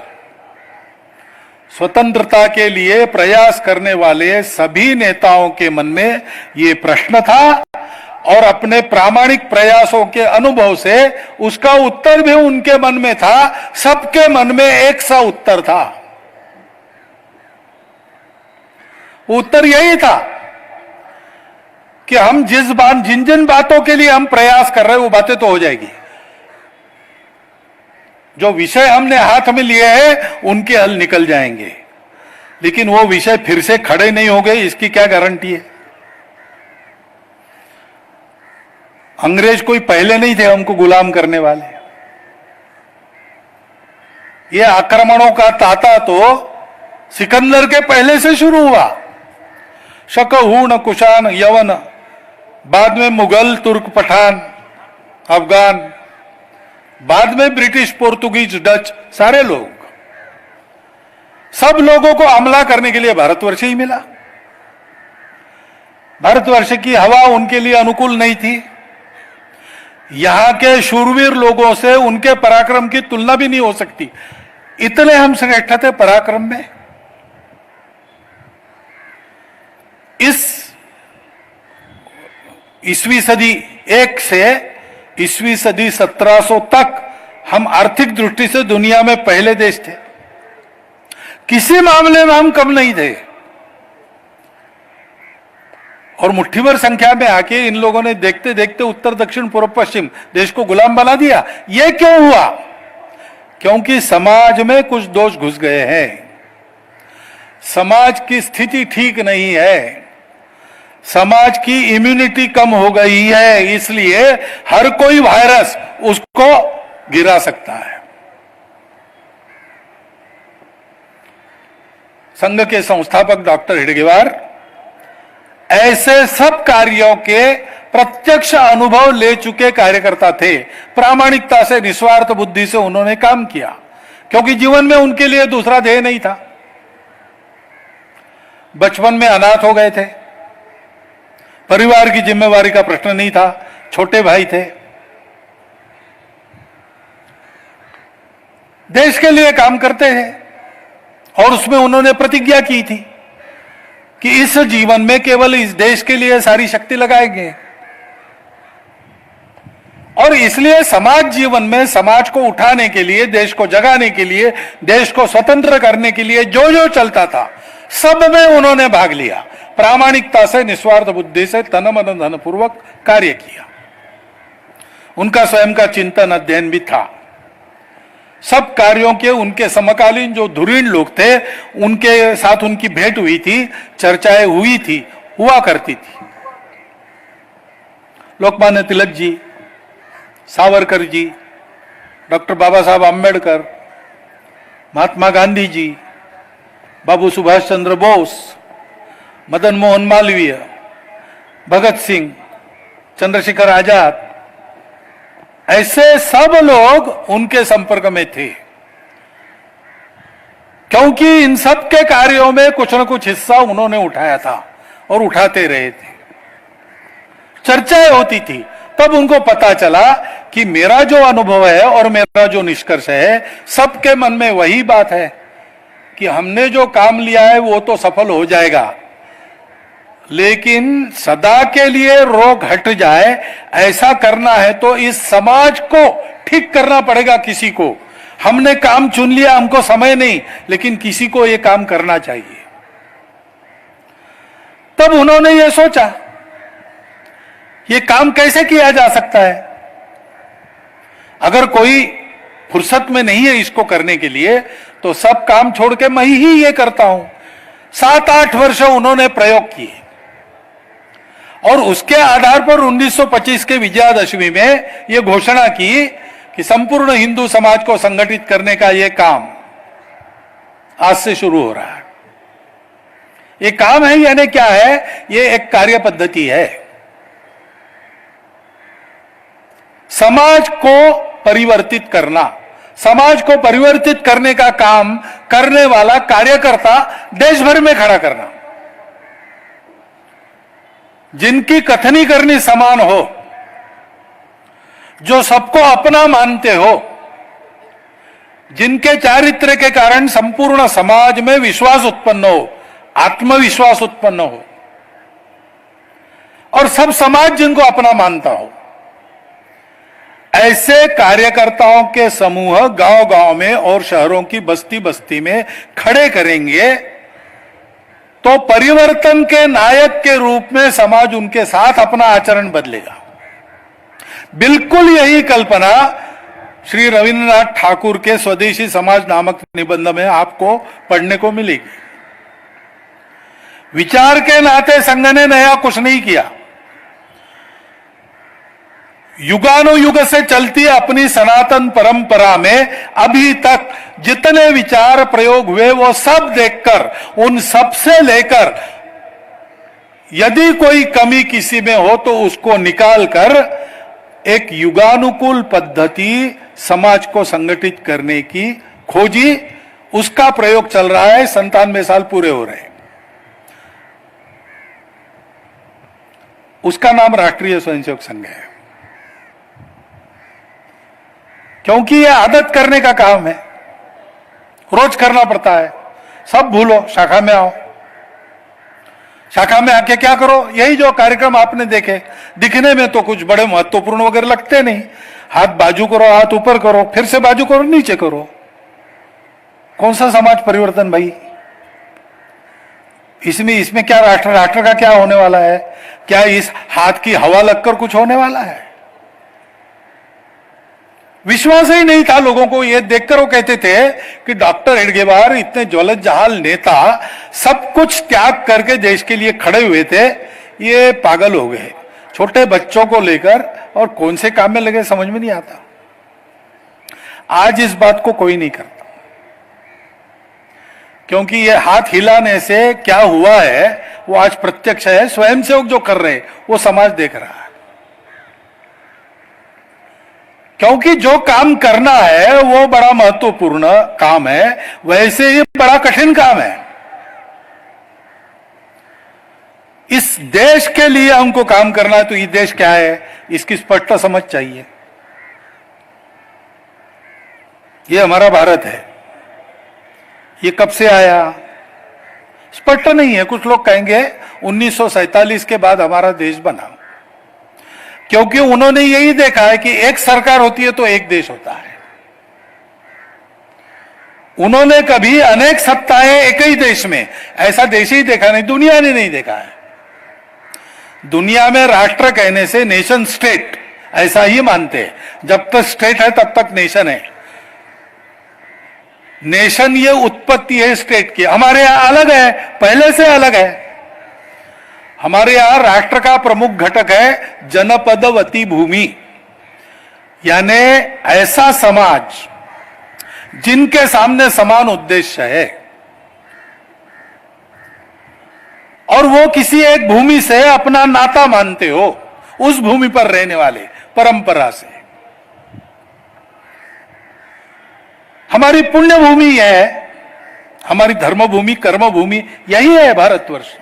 स्वतंत्रता के लिए प्रयास करने वाले सभी नेताओं के मन में ये प्रश्न था और अपने प्रामाणिक प्रयासों के अनुभव से उसका उत्तर भी उनके मन में था। सबके मन में एक सा उत्तर था। उत्तर यही था कि हम जिन जिन बातों के लिए हम प्रयास कर रहे हैं वो बातें तो हो जाएगी। जो विषय हमने हाथ में लिए हैं उनके हल निकल जाएंगे, लेकिन वो विषय फिर से खड़े नहीं हो गए इसकी क्या गारंटी है? अंग्रेज कोई पहले नहीं थे हमको गुलाम करने वाले। ये आक्रमणों का तांता तो सिकंदर के पहले से शुरू हुआ। शक, हूण, कुषाण, यवन, बाद में मुगल, तुर्क, पठान, अफगान, बाद में ब्रिटिश, पोर्तुगीज, डच, सारे लोग, सब लोगों को हमला करने के लिए भारतवर्ष ही मिला। भारतवर्ष की हवा उनके लिए अनुकूल नहीं थी। यहां के शूरवीर लोगों से उनके पराक्रम की तुलना भी नहीं हो सकती, इतने हम श्रेष्ठ थे पराक्रम में। इस ईस्वी सदी 1 से ईस्वी सदी 1700 तक हम आर्थिक दृष्टि से दुनिया में पहले देश थे। किसी मामले में हम कम नहीं थे, और मुट्ठी भर संख्या में आके इन लोगों ने देखते देखते उत्तर, दक्षिण, पूर्व, पश्चिम देश को गुलाम बना दिया। यह क्यों हुआ? क्योंकि समाज में कुछ दोष घुस गए हैं, समाज की स्थिति ठीक नहीं है, समाज की इम्यूनिटी कम हो गई है, इसलिए हर कोई वायरस उसको गिरा सकता है। संघ के संस्थापक डॉक्टर हेडगेवार ऐसे सब कार्यों के प्रत्यक्ष अनुभव ले चुके कार्यकर्ता थे। प्रामाणिकता से, निस्वार्थ बुद्धि से उन्होंने काम किया, क्योंकि जीवन में उनके लिए दूसरा ध्येय नहीं था। बचपन में अनाथ हो गए थे, परिवार की जिम्मेवारी का प्रश्न नहीं था, छोटे भाई थे, देश के लिए काम करते थे, और उसमें उन्होंने प्रतिज्ञा की थी कि इस जीवन में केवल इस देश के लिए सारी शक्ति लगाएंगे। और इसलिए समाज जीवन में समाज को उठाने के लिए, देश को जगाने के लिए, देश को स्वतंत्र करने के लिए जो जो चलता था सब में उन्होंने भाग लिया। प्रामाणिकता से, निस्वार्थ बुद्धि से, तन मन धन पूर्वक कार्य किया। उनका स्वयं का चिंतन, अध्ययन भी था। सब कार्यों के उनके समकालीन जो धुरीण लोग थे उनके साथ उनकी भेंट हुई थी, चर्चाएं हुई थी, हुआ करती थी। लोकमान्य तिलक जी, सावरकर जी, डॉक्टर बाबा साहब आम्बेडकर, महात्मा गांधी जी, बाबू सुभाष चंद्र बोस, मदन मोहन मालवीय, भगत सिंह, चंद्रशेखर आजाद, ऐसे सब लोग उनके संपर्क में थे, क्योंकि इन सब के कार्यों में कुछ न कुछ हिस्सा उन्होंने उठाया था और उठाते रहे थे। चर्चाएं होती थी, तब उनको पता चला कि मेरा जो अनुभव है और मेरा जो निष्कर्ष है, सबके मन में वही बात है कि हमने जो काम लिया है वो तो सफल हो जाएगा, लेकिन सदा के लिए रोग हट जाए ऐसा करना है तो इस समाज को ठीक करना पड़ेगा। किसी को, हमने काम चुन लिया, हमको समय नहीं, लेकिन किसी को ये काम करना चाहिए। तब उन्होंने ये सोचा ये काम कैसे किया जा सकता है। अगर कोई फुर्सत में नहीं है इसको करने के लिए तो सब काम छोड़ के मैं ही ये करता हूं। 7-8 वर्ष उन्होंने प्रयोग किए और उसके आधार पर 1925 के विजयादशमी में यह घोषणा की कि संपूर्ण हिंदू समाज को संगठित करने का यह काम आज से शुरू हो रहा है। यह काम है यानी क्या है? यह एक कार्य पद्धति है। समाज को परिवर्तित करना, समाज को परिवर्तित करने का काम करने वाला कार्यकर्ता देश भर में खड़ा करना, जिनकी कथनी करनी समान हो, जो सबको अपना मानते हो, जिनके चारित्र के कारण संपूर्ण समाज में विश्वास उत्पन्न हो, आत्मविश्वास उत्पन्न हो, और सब समाज जिनको अपना मानता हो, ऐसे कार्यकर्ताओं के समूह गांव-गांव में और शहरों की बस्ती-बस्ती में खड़े करेंगे तो परिवर्तन के नायक के रूप में समाज उनके साथ अपना आचरण बदलेगा। बिल्कुल यही कल्पना श्री रविन्द्रनाथ ठाकुर के स्वदेशी समाज नामक निबंध में आपको पढ़ने को मिलेगी। विचार के नाते संघ ने नया कुछ नहीं किया, युगानुयुग से चलती अपनी सनातन परंपरा में अभी तक जितने विचार प्रयोग हुए वो सब देखकर, उन सब से लेकर यदि कोई कमी किसी में हो तो उसको निकालकर एक युगानुकूल पद्धति समाज को संगठित करने की खोजी, उसका प्रयोग चल रहा है। 97 साल पूरे हो रहे हैं। उसका नाम राष्ट्रीय स्वयंसेवक संघ है, क्योंकि यह आदत करने का काम है, रोज करना पड़ता है। सब भूलो, शाखा में आओ, शाखा में आके क्या करो, यही जो कार्यक्रम आपने देखे, दिखने में तो कुछ बड़े महत्वपूर्ण वगैरह लगते नहीं। हाथ बाजू करो, हाथ ऊपर करो, फिर से बाजू करो, नीचे करो। कौन सा समाज परिवर्तन भाई? इसमें क्या राष्ट्र का क्या होने वाला है? क्या इस हाथ की हवा लगकर कुछ होने वाला है? विश्वास ही नहीं था लोगों को। ये देखकर वो कहते थे कि डॉक्टर हेडगेवार इतने ज्वलंतजाल नेता सब कुछ त्याग करके देश के लिए खड़े हुए थे, ये पागल हो गए। छोटे बच्चों को लेकर और कौन से काम में लगे समझ में नहीं आता। आज इस बात को कोई नहीं करता, क्योंकि ये हाथ हिलाने से क्या हुआ है वो आज प्रत्यक्ष है। स्वयंसेवक जो कर रहे हैं वो समाज देख रहा है, क्योंकि जो काम करना है वो बड़ा महत्वपूर्ण काम है, वैसे ही बड़ा कठिन काम है। इस देश के लिए हमको काम करना है, तो ये देश क्या है इसकी स्पष्ट समझ चाहिए। ये हमारा भारत है, ये कब से आया स्पष्ट नहीं है। कुछ लोग कहेंगे 1947 के बाद हमारा देश बना, क्योंकि उन्होंने यही देखा है कि एक सरकार होती है तो एक देश होता है। उन्होंने कभी अनेक सत्ताएं एक ही देश में, ऐसा देश ही देखा नहीं, दुनिया ने नहीं देखा है। दुनिया में राष्ट्र कहने से नेशन स्टेट ऐसा ही मानते हैं। जब तक स्टेट है तब तक नेशन है। नेशन ये उत्पत्ति है स्टेट की। हमारे यहां अलग है, पहले से अलग है। हमारे यहां राष्ट्र का प्रमुख घटक है जनपदवती भूमि, यानी ऐसा समाज जिनके सामने समान उद्देश्य है और वो किसी एक भूमि से अपना नाता मानते हो, उस भूमि पर रहने वाले परंपरा से। हमारी पुण्य भूमि है, हमारी धर्म भूमि, कर्म भूमि यही है भारतवर्ष।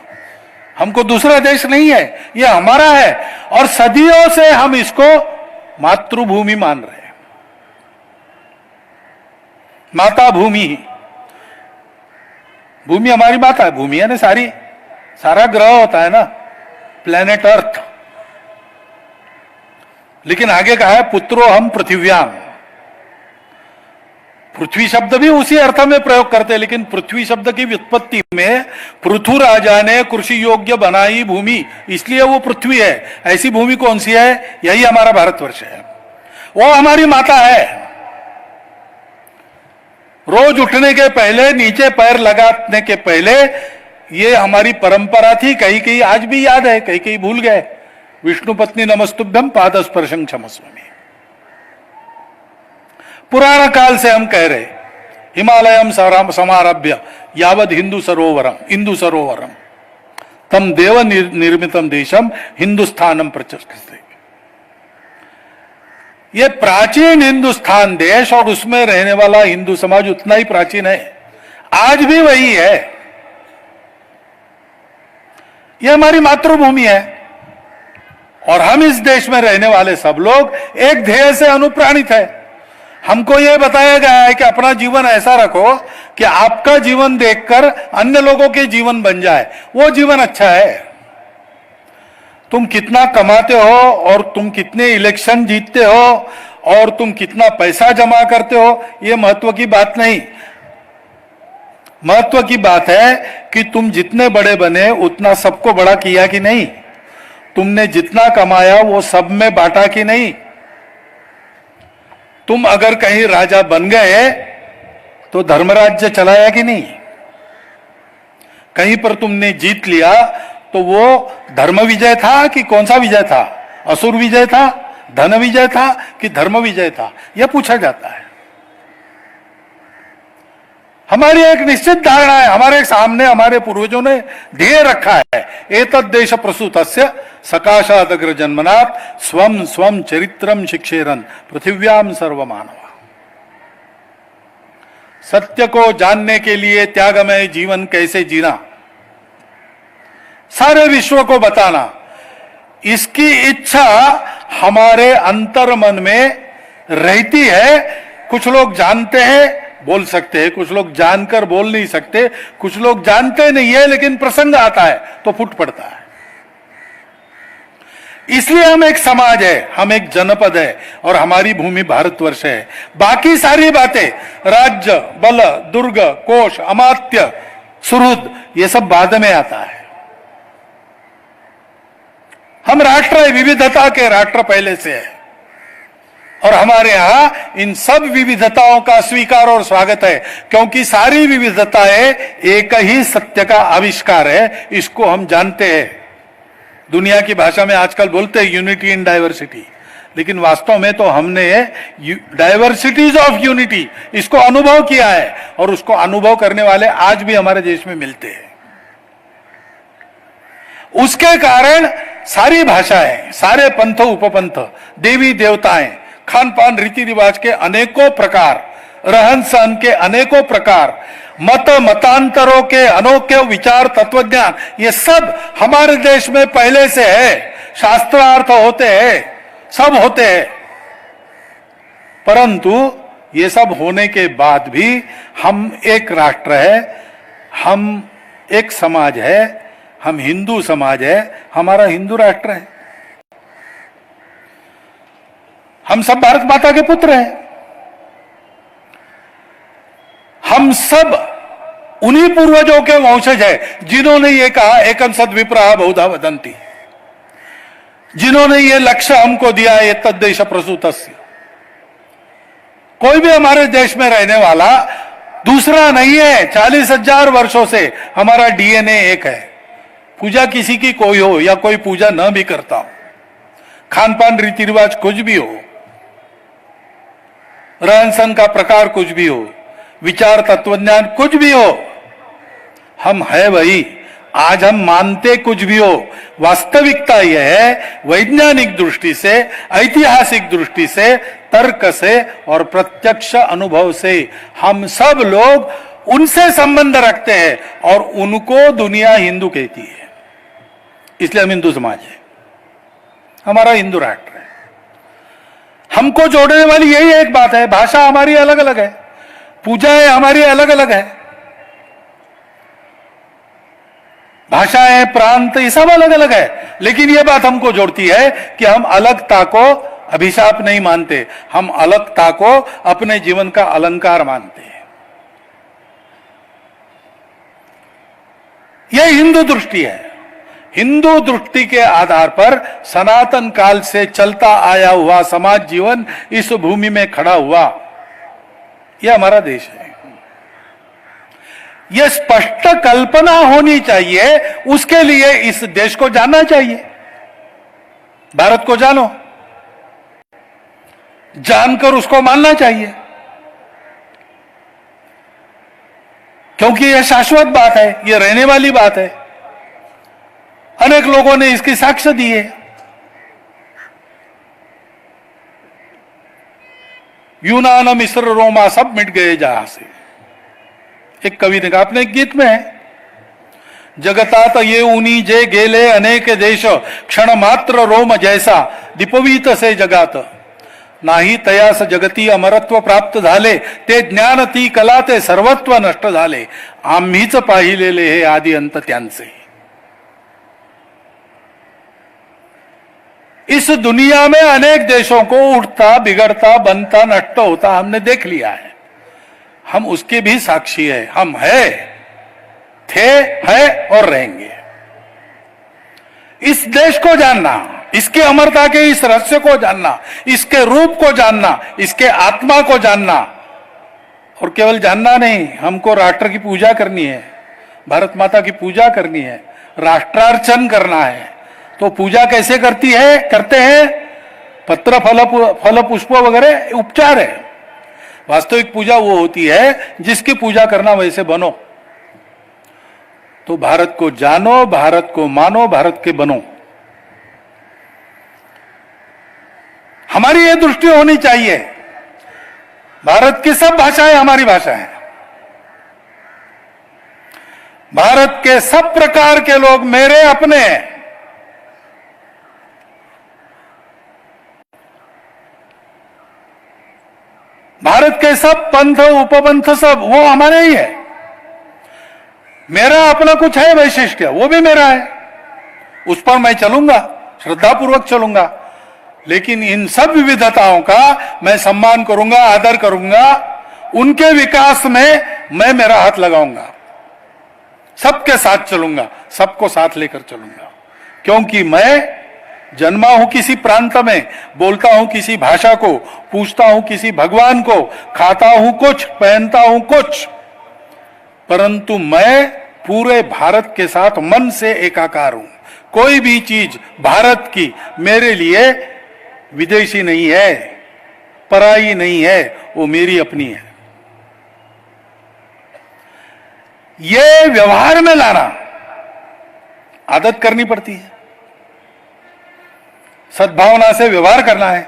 हमको दूसरा देश नहीं है, ये हमारा है और सदियों से हम इसको मातृभूमि मान रहे हैं। माता भूमि, भूमि हमारी माता है। भूमि है ना, सारा ग्रह होता है ना, प्लेनेट अर्थ। लेकिन आगे कहा है पुत्रो हम पृथिव्याम। पृथ्वी शब्द भी उसी अर्थ में प्रयोग करते हैं, लेकिन पृथ्वी शब्द की व्युत्पत्ति में पृथु राजा ने कृषि योग्य बनाई भूमि, इसलिए वो पृथ्वी है। ऐसी भूमि कौन सी है? यही हमारा भारतवर्ष है, वो हमारी माता है। रोज उठने के पहले, नीचे पैर लगाने के पहले ये हमारी परंपरा थी। कहीं कहीं आज भी याद है, कहीं कहीं भूल गए। विष्णु पत्नी नमस्तुभ्यम पाद स्पर्शं क्षमस्व में पुराण काल से हम कह रहे, हिमालयम समारभ्य यावद हिंदू सरोवरम तम देव निर्मितम देशम हिंदुस्थानम प्रचक्षते। ये प्राचीन हिंदुस्तान देश और उसमें रहने वाला हिंदू समाज उतना ही प्राचीन है, आज भी वही है। ये हमारी मातृभूमि है और हम इस देश में रहने वाले सब लोग एक ध्येय से अनुप्राणित है। हमको यह बताया गया है कि अपना जीवन ऐसा रखो कि आपका जीवन देखकर अन्य लोगों के जीवन बन जाए, वो जीवन अच्छा है। तुम कितना कमाते हो और तुम कितने इलेक्शन जीतते हो और तुम कितना पैसा जमा करते हो, ये महत्व की बात नहीं। महत्व की बात है कि तुम जितने बड़े बने उतना सबको बड़ा किया कि नहीं, तुमने जितना कमाया वो सब में बांटा कि नहीं। तुम अगर कहीं राजा बन गए तो धर्मराज्य चलाया कि नहीं? कहीं पर तुमने जीत लिया तो वो धर्म विजय था कि कौन सा विजय था? असुर विजय था, धन विजय था कि धर्म विजय था? यह पूछा जाता है। हमारी एक निश्चित धारणा है, हमारे सामने हमारे पूर्वजों ने ध्येय रखा है, एतद् देश प्रसूतस्य सकाशादग्र जन्मनात् स्वम स्वम चरित्रम शिक्षेरन पृथिव्याम सर्वमानवा। सत्य को जानने के लिए त्यागमय जीवन कैसे जीना, सारे विश्व को बताना, इसकी इच्छा हमारे अंतर मन में रहती है। कुछ लोग जानते हैं, बोल सकते हैं, कुछ लोग जानकर बोल नहीं सकते, कुछ लोग जानते नहीं है लेकिन प्रसंग आता है तो फूट पड़ता है। इसलिए हम एक समाज है, हम एक जनपद है और हमारी भूमि भारतवर्ष है। बाकी सारी बातें, राज्य, बल, दुर्ग, कोश, अमात्य, सुहृद, ये सब बाद में आता है। हम राष्ट्र है, विविधता के राष्ट्र पहले से है और हमारे यहां इन सब विविधताओं का स्वीकार और स्वागत है, क्योंकि सारी विविधताएं एक ही सत्य का आविष्कार है, इसको हम जानते हैं। दुनिया की भाषा में आजकल बोलते हैं यूनिटी इन डाइवर्सिटी, लेकिन वास्तव में तो हमने डाइवर्सिटीज ऑफ यूनिटी इसको अनुभव किया है और उसको अनुभव करने वाले आज भी हमारे देश में मिलते हैं। उसके कारण सारी भाषाएं, सारे पंथ उपपंथ, देवी देवताएं, खान पान रीति रिवाज के अनेकों प्रकार, रहन सहन के अनेकों प्रकार, मत मतांतरों के अनोखे विचार, तत्वज्ञान, ये सब हमारे देश में पहले से है। शास्त्रार्थ होते हैं, सब होते हैं, परंतु ये सब होने के बाद भी हम एक राष्ट्र है, हम एक समाज है, हम हिंदू समाज है, हमारा हिंदू राष्ट्र है। हम सब भारत माता के पुत्र हैं। हम सब उन्हीं पूर्वजों के वंशज हैं जिन्होंने ये कहा एकम सद विप्रहा बहुधा वदंती, जिन्होंने ये लक्ष्य हमको दिया है तद्देश प्रसूतस्य। कोई भी हमारे देश में रहने वाला दूसरा नहीं है। 40,000 वर्षों से हमारा डीएनए एक है। पूजा किसी की कोई हो या कोई पूजा न भी करता हो, खान पान रीति रिवाज कुछ भी हो, रहन सहन का प्रकार कुछ भी हो, विचार तत्वज्ञान कुछ भी हो, हम है वही। आज हम मानते कुछ भी हो, वास्तविकता यह है वैज्ञानिक दृष्टि से, ऐतिहासिक दृष्टि से, तर्क से और प्रत्यक्ष अनुभव से हम सब लोग उनसे संबंध रखते हैं और उनको दुनिया हिंदू कहती है। इसलिए हम हिंदू समाज है, हमारा हिंदू राष्ट्र है। हमको जोड़ने वाली यही एक बात है, भाषा हमारी अलग अलग है, पूजाएं हमारी अलग अलग है, भाषाएं, प्रांत, ये सब अलग अलग है, लेकिन यह बात हमको जोड़ती है कि हम अलगता को अभिशाप नहीं मानते, हम अलगता को अपने जीवन का अलंकार मानते हैं। यह हिंदू दृष्टि है। हिंदू दृष्टि के आधार पर सनातन काल से चलता आया हुआ समाज जीवन इस भूमि में खड़ा हुआ, यह हमारा देश है। यह स्पष्ट कल्पना होनी चाहिए, उसके लिए इस देश को जानना चाहिए। भारत को जानो, जानकर उसको मानना चाहिए, क्योंकि यह शाश्वत बात है, यह रहने वाली बात है। अनेक लोगों ने इसकी साक्ष्य दी है। यूनान, मिस्र, रोमा सब मिट गए जहां से। एक कवि ने कहा, अपने एक गीत में है, जगतात ये ऊनी जे गेले अनेक देश, क्षण मात्र रोम जैसा दीपवीत से जगात, नाही तयास जगती अमरत्व प्राप्त झाले, ते ज्ञान ती कला ते सर्वत्व नष्ट झाले, आम्हीच पाहिलेले हे आदि अंत त्यांचे। इस दुनिया में अनेक देशों को उठता, बिगड़ता, बनता, नष्ट होता हमने देख लिया है। हम उसके भी साक्षी है। हम है, थे, है और रहेंगे। इस देश को जानना, इसकी अमरता के इस रहस्य को जानना, इसके रूप को जानना, इसके आत्मा को जानना, और केवल जानना नहीं, हमको राष्ट्र की पूजा करनी है, भारत माता की पूजा करनी है, राष्ट्रार्चन करना है। तो पूजा कैसे करते हैं? पत्र फल पुष्प वगैरह उपचार है। वास्तविक पूजा वो होती है जिसकी पूजा करना वैसे बनो। तो भारत को जानो, भारत को मानो, भारत के बनो। हमारी ये दृष्टि होनी चाहिए। भारत की सब भाषाएं हमारी भाषा है। भारत के सब प्रकार के लोग मेरे अपने हैं। भारत के सब पंथ उपपंथ सब वो हमारे ही है। मेरा अपना कुछ है वैशिष्ट्य, वो भी मेरा है, उस पर मैं चलूंगा, श्रद्धापूर्वक चलूंगा, लेकिन इन सब विविधताओं का मैं सम्मान करूंगा, आदर करूंगा। उनके विकास में मैं मेरा हाथ लगाऊंगा, सबके साथ चलूंगा, सबको साथ लेकर चलूंगा। क्योंकि मैं जन्मा हूं किसी प्रांत में, बोलता हूं किसी भाषा को, पूछता हूं किसी भगवान को, खाता हूं कुछ, पहनता हूं कुछ, परंतु मैं पूरे भारत के साथ मन से एकाकार हूं। कोई भी चीज भारत की मेरे लिए विदेशी नहीं है, पराई नहीं है, वो मेरी अपनी है। ये व्यवहार में लाना आदत करनी पड़ती है। सद्भावना से व्यवहार करना है।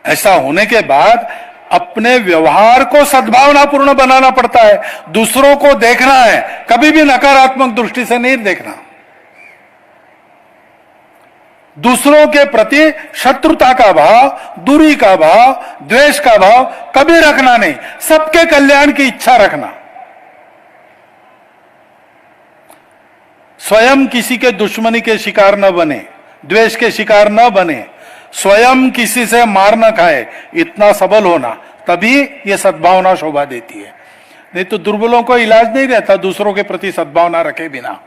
ऐसा होने के बाद अपने व्यवहार को सद्भावनापूर्ण बनाना पड़ता है। दूसरों को देखना है, कभी भी नकारात्मक दृष्टि से नहीं देखना। दूसरों के प्रति शत्रुता का भाव, दूरी का भाव, द्वेष का भाव कभी रखना नहीं। सबके कल्याण की इच्छा रखना। स्वयं किसी के दुश्मनी के शिकार न बने, द्वेष के शिकार न बने, स्वयं किसी से मार न खाए, इतना सबल होना, तभी ये सद्भावना शोभा देती है। नहीं तो दुर्बलों को इलाज नहीं रहता दूसरों के प्रति सद्भावना रखे बिना।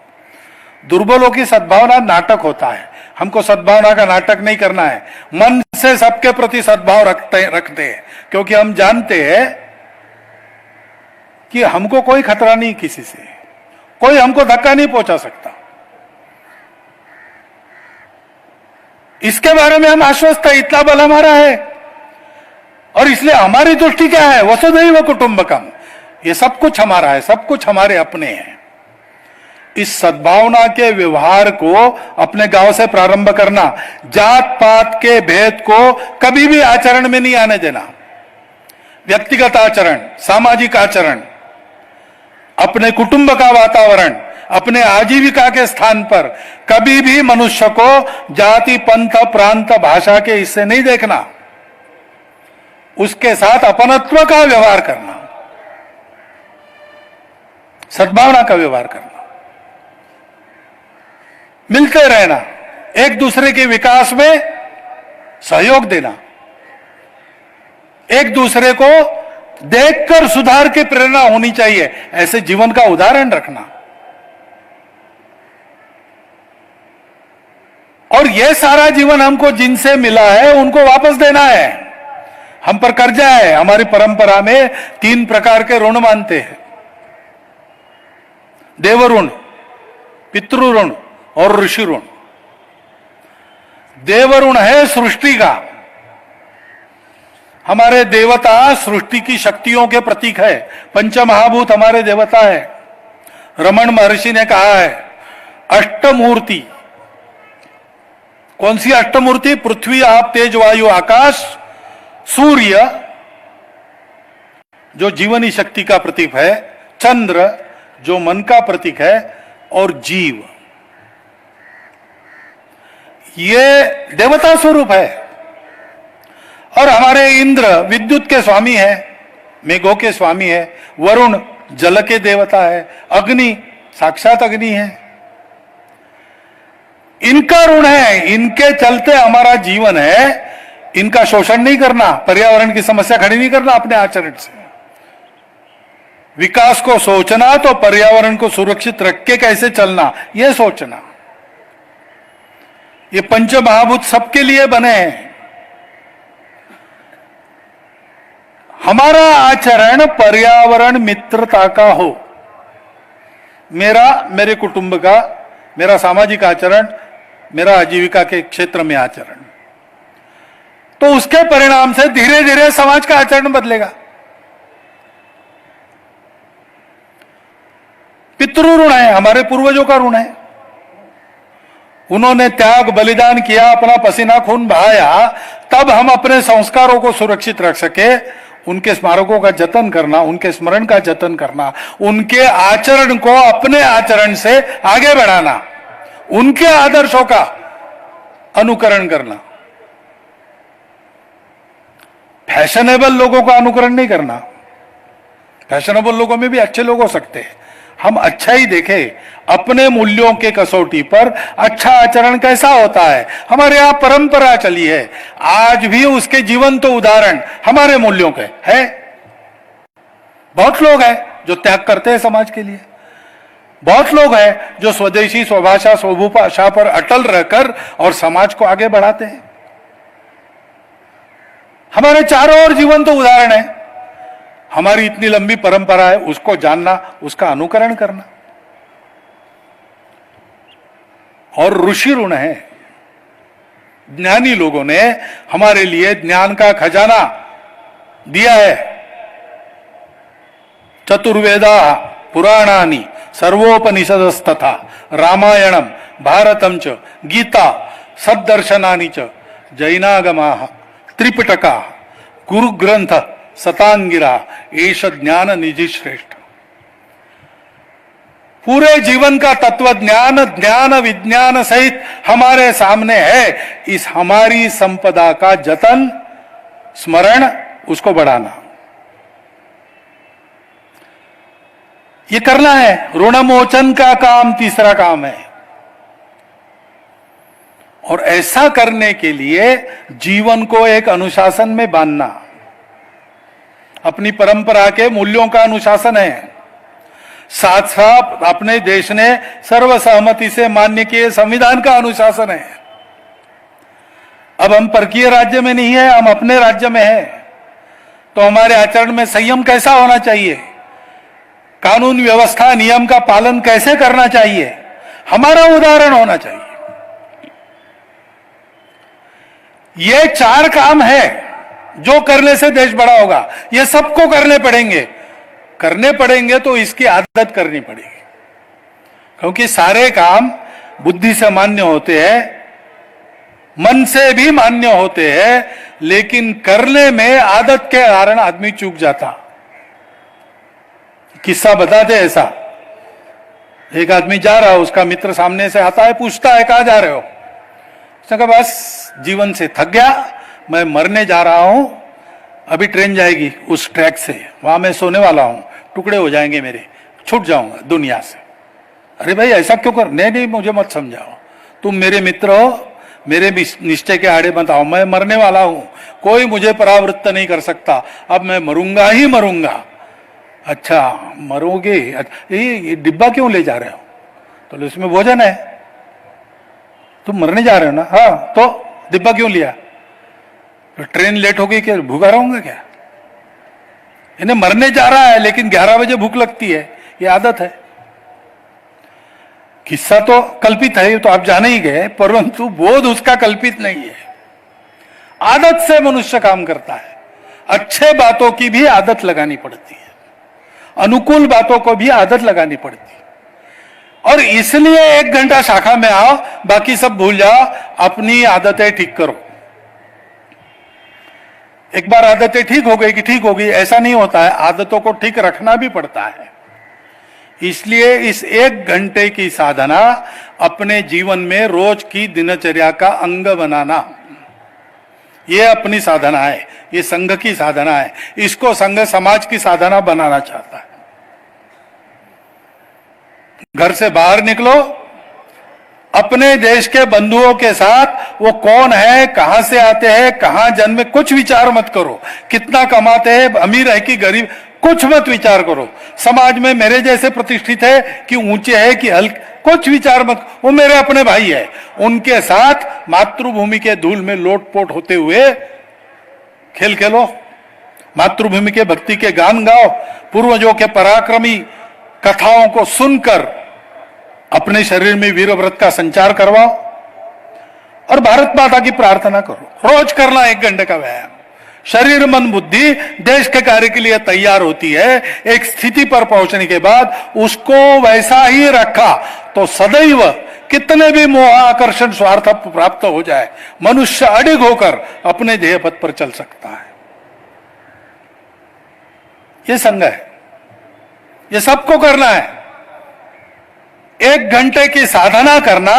दुर्बलों की सद्भावना नाटक होता है। हमको सद्भावना का नाटक नहीं करना है। मन से सबके प्रति सद्भाव रखते हैं, क्योंकि हम जानते हैं कि हमको कोई खतरा नहीं, किसी से कोई हमको धक्का नहीं पहुंचा सकता। इसके बारे में हम आश्वस्त है, इतना बल हमारा है। और इसलिए हमारी दृष्टि क्या है? वसुधैव कुटुंबकम। ये सब कुछ हमारा है, सब कुछ हमारे अपने हैं। इस सद्भावना के व्यवहार को अपने गांव से प्रारंभ करना। जात पात के भेद को कभी भी आचरण में नहीं आने देना। व्यक्तिगत आचरण, सामाजिक आचरण, अपने कुटुंब का वातावरण, अपने आजीविका के स्थान पर कभी भी मनुष्य को जाति, पंथ, प्रांत, भाषा के हिस्से नहीं देखना। उसके साथ अपनत्व का व्यवहार करना, सद्भावना का व्यवहार करना, मिलते रहना, एक दूसरे के विकास में सहयोग देना, एक दूसरे को देखकर सुधार की प्रेरणा होनी चाहिए, ऐसे जीवन का उदाहरण रखना। और यह सारा जीवन हमको जिनसे मिला है उनको वापस देना है। हम पर कर्जा है। हमारी परंपरा में 3 प्रकार के ऋण मानते हैं: देव ऋण, पितृ ऋण और ऋषि ऋण। देव ऋण है सृष्टि का। हमारे देवता सृष्टि की शक्तियों के प्रतीक है। पंचमहाभूत हमारे देवता है। रमण महर्षि ने कहा है अष्टमूर्ति। कौन सी अष्टमूर्ति? पृथ्वी, आप, तेज, वायु, आकाश, सूर्य जो जीवनी शक्ति का प्रतीक है, चंद्र जो मन का प्रतीक है, और जीव ये देवता स्वरूप है। और हमारे इंद्र विद्युत के स्वामी है, मेघों के स्वामी है। वरुण जल के देवता है। अग्नि साक्षात अग्नि है। इनका ऋण है, इनके चलते हमारा जीवन है। इनका शोषण नहीं करना, पर्यावरण की समस्या खड़ी नहीं करना अपने आचरण से। विकास को सोचना तो पर्यावरण को सुरक्षित रख के कैसे चलना, यह सोचना। ये पंच महाभूत सबके लिए बने हैं। हमारा आचरण पर्यावरण मित्रता का हो, मेरे कुटुंब का, मेरा सामाजिक आचरण, मेरा आजीविका के क्षेत्र में आचरण, तो उसके परिणाम से धीरे धीरे समाज का आचरण बदलेगा। पितृ ऋण है, हमारे पूर्वजों का ऋण है। उन्होंने त्याग बलिदान किया, अपना पसीना खून बहाया, तब हम अपने संस्कारों को सुरक्षित रख सके। उनके स्मारकों का जतन करना, उनके स्मरण का जतन करना, उनके आचरण को अपने आचरण से आगे बढ़ाना, उनके आदर्शों का अनुकरण करना। फैशनेबल लोगों का अनुकरण नहीं करना। फैशनेबल लोगों में भी अच्छे लोग हो सकते हैं, हम अच्छा ही देखें। अपने मूल्यों के कसौटी पर अच्छा आचरण कैसा होता है, हमारे यहां परंपरा चली है, आज भी उसके जीवंत उदाहरण हमारे मूल्यों के है। बहुत लोग हैं जो त्याग करते हैं समाज के लिए, बहुत लोग हैं जो स्वदेशी स्वभाषा स्वभूषा पर अटल रहकर और समाज को आगे बढ़ाते हैं। हमारे चारों ओर जीवंत उदाहरण है। हमारी इतनी लंबी परंपरा है, उसको जानना, उसका अनुकरण करना। और ऋषि ऋण है, ज्ञानी लोगों ने हमारे लिए ज्ञान का खजाना दिया है। चतुर्वेदा पुराणानि सर्वोपनिषदस्तथा रामायणम भारतम च गीता सद्दर्शनानि च जैनागमाः त्रिपिटका गुरुग्रंथ सतांगिरा एष ज्ञान निधि श्रेष्ठ। पूरे जीवन का तत्व ज्ञान, ज्ञान विज्ञान सहित हमारे सामने है। इस हमारी संपदा का जतन, स्मरण, उसको बढ़ाना, ये करना है। ऋणमोचन का काम तीसरा काम है। और ऐसा करने के लिए जीवन को एक अनुशासन में बांधना, अपनी परंपरा के मूल्यों का अनुशासन है, साथ साथ अपने देश ने सर्वसहमति से मान्य किए संविधान का अनुशासन है। अब हम परकीय राज्य में नहीं है, हम अपने राज्य में है, तो हमारे आचरण में संयम कैसा होना चाहिए, कानून व्यवस्था नियम का पालन कैसे करना चाहिए, हमारा उदाहरण होना चाहिए। ये चार काम है जो करने से देश बड़ा होगा। ये सबको करने पड़ेंगे तो इसकी आदत करनी पड़ेगी, क्योंकि सारे काम बुद्धि से मान्य होते हैं, मन से भी मान्य होते हैं, लेकिन करने में आदत के कारण आदमी चूक जाता। किस्सा बताते ऐसा, एक आदमी जा रहा है, उसका मित्र सामने से आता है, पूछता है कहां जा रहे हो। उसने कहा बस जीवन से थक गया, मैं मरने जा रहा हूं, अभी ट्रेन जाएगी उस ट्रैक से, वहां मैं सोने वाला हूं, टुकड़े हो जाएंगे मेरे, छूट जाऊंगा दुनिया से। अरे भाई ऐसा क्यों कर, नहीं मुझे मत समझाओ, तुम मेरे मित्र हो, मेरे निश्चय के आड़े मत आओ, मैं मरने वाला हूं, कोई मुझे परावृत्त नहीं कर सकता, अब मैं मरूंगा ही मरूंगा। अच्छा मरोगे, ये डिब्बा क्यों ले जा रहे हो, तो इसमें भोजन है, तुम मरने जा रहे हो ना, हाँ तो डिब्बा क्यों लिया, तो ट्रेन लेट हो गई, क्या भूखा रहूंगा क्या। इन्हें मरने जा रहा है लेकिन 11 बजे भूख लगती है, ये आदत है। किस्सा तो कल्पित है, तो आप जाने ही गए, परंतु बोध उसका कल्पित नहीं है। आदत से मनुष्य काम करता है। अच्छे बातों की भी आदत लगानी पड़ती है, अनुकूल बातों को भी आदत लगानी पड़ती है। और इसलिए 1 घंटा शाखा में आओ, बाकी सब भूल जाओ, अपनी आदतें ठीक करो। एक बार आदतें ठीक हो गई कि ठीक हो गई, ऐसा नहीं होता है, आदतों को ठीक रखना भी पड़ता है। इसलिए इस 1 घंटे की साधना अपने जीवन में रोज की दिनचर्या का अंग बनाना, ये अपनी साधना है, ये संघ की साधना है। इसको संघ समाज की साधना बनाना चाहता है। घर से बाहर निकलो, अपने देश के बंधुओं के साथ, वो कौन है, कहां से आते हैं, कहां जन्मे, कुछ विचार मत करो, कितना कमाते हैं, अमीर है कि गरीब, कुछ मत विचार करो समाज में मेरे जैसे प्रतिष्ठित है कि ऊंचे है कि हल्के, कुछ विचार मत, वो मेरे अपने भाई है, उनके साथ मातृभूमि के धूल में लोटपोट होते हुए खेल खेलो, मातृभूमि के भक्ति के गान गाओ, पूर्वजों के पराक्रमी कथाओं को सुनकर अपने शरीर में वीर व्रत का संचार करवाओ और भारत माता की प्रार्थना करो। रोज करना 1 घंटे का व्यायाम, शरीर मन बुद्धि देश के कार्य के लिए तैयार होती है। एक स्थिति पर पहुंचने के बाद उसको वैसा ही रखा तो सदैव कितने भी मोह आकर्षण स्वार्थ प्राप्त हो जाए, मनुष्य अडिग होकर अपने ध्येय पथ पर चल सकता है। ये संघ है, ये सबको करना है। 1 घंटे की साधना करना